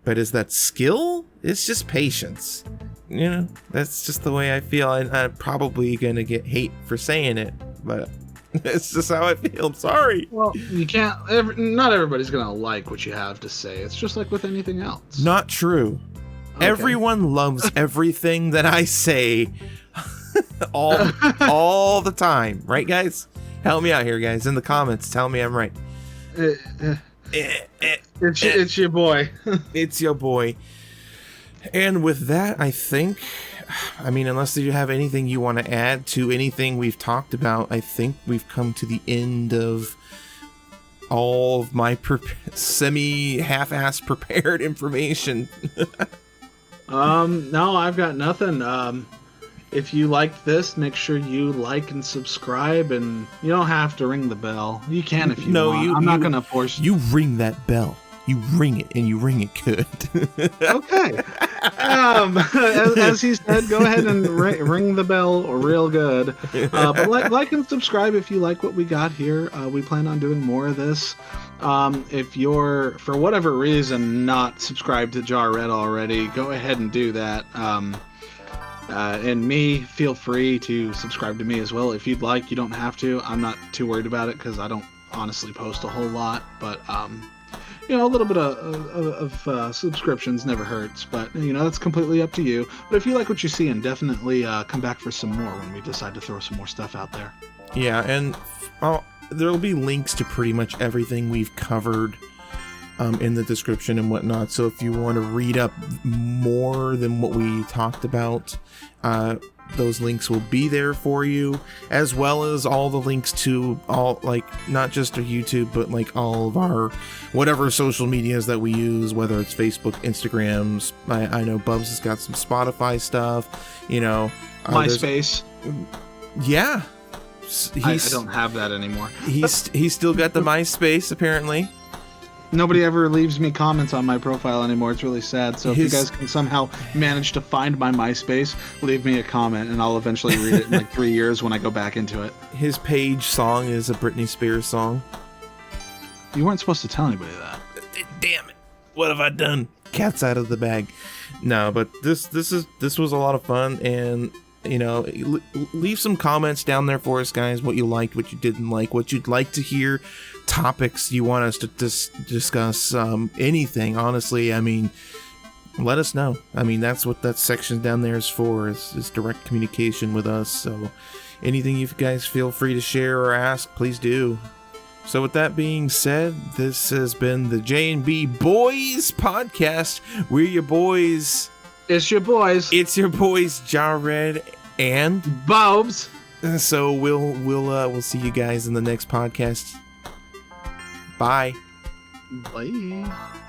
but is that skill? It's just patience. That's just the way I feel. I'm probably going to get hate for saying it, but it's just how I feel. I'm sorry. Well, you can't. Not everybody's gonna like what you have to say. It's just like with anything else. Not true. Okay. Everyone loves everything that I say, all the time, right, guys? Help me out here, guys. In the comments, tell me I'm right. It's your boy. It's your boy. And with that, I think, unless you have anything you want to add to anything we've talked about, I think we've come to the end of all of my semi-half-ass prepared information. No, I've got nothing. If you liked this, make sure you like and subscribe, and you don't have to ring the bell. You can if you want. I'm not going to force you. You ring that bell. You ring it, and you ring it good. Okay. As he said, go ahead and ring the bell real good. But like and subscribe if you like what we got here. We plan on doing more of this. If you're, for whatever reason, not subscribed to Jar Red already, go ahead and do that. And feel free to subscribe to me as well if you'd like. You don't have to. I'm not too worried about it because I don't honestly post a whole lot. But a little bit of subscriptions never hurts, but that's completely up to you. But if you like what you see, and definitely come back for some more when we decide to throw some more stuff out there. Yeah, and there'll be links to pretty much everything we've covered in the description and whatnot. So if you want to read up more than what we talked about, those links will be there for you, as well as all the links to all, not just our YouTube, but all of our whatever social medias that we use, whether it's Facebook, Instagrams. I know Bubbz has got some Spotify stuff, MySpace. Yeah. I don't have that anymore. He's still got the MySpace, apparently. Nobody ever leaves me comments on my profile anymore. It's really sad. So if you guys can somehow manage to find my MySpace, leave me a comment, and I'll eventually read it in 3 years when I go back into it. His page song is a Britney Spears song. You weren't supposed to tell anybody that. Damn it! What have I done? Cat's out of the bag. No, but this was a lot of fun, and leave some comments down there for us, guys. What you liked, what you didn't like, what you'd like to hear, topics you want us to discuss, anything. Honestly, let us know. That's what that section down there is for, is direct communication with us. So anything you guys feel free to share or ask, please do. So with that being said, this has been the JnB Boiz Podcast. We're your boys. It's your boys. It's your boys, Jar Red and Bubbz. So we'll see you guys in the next podcast. Bye. Bye.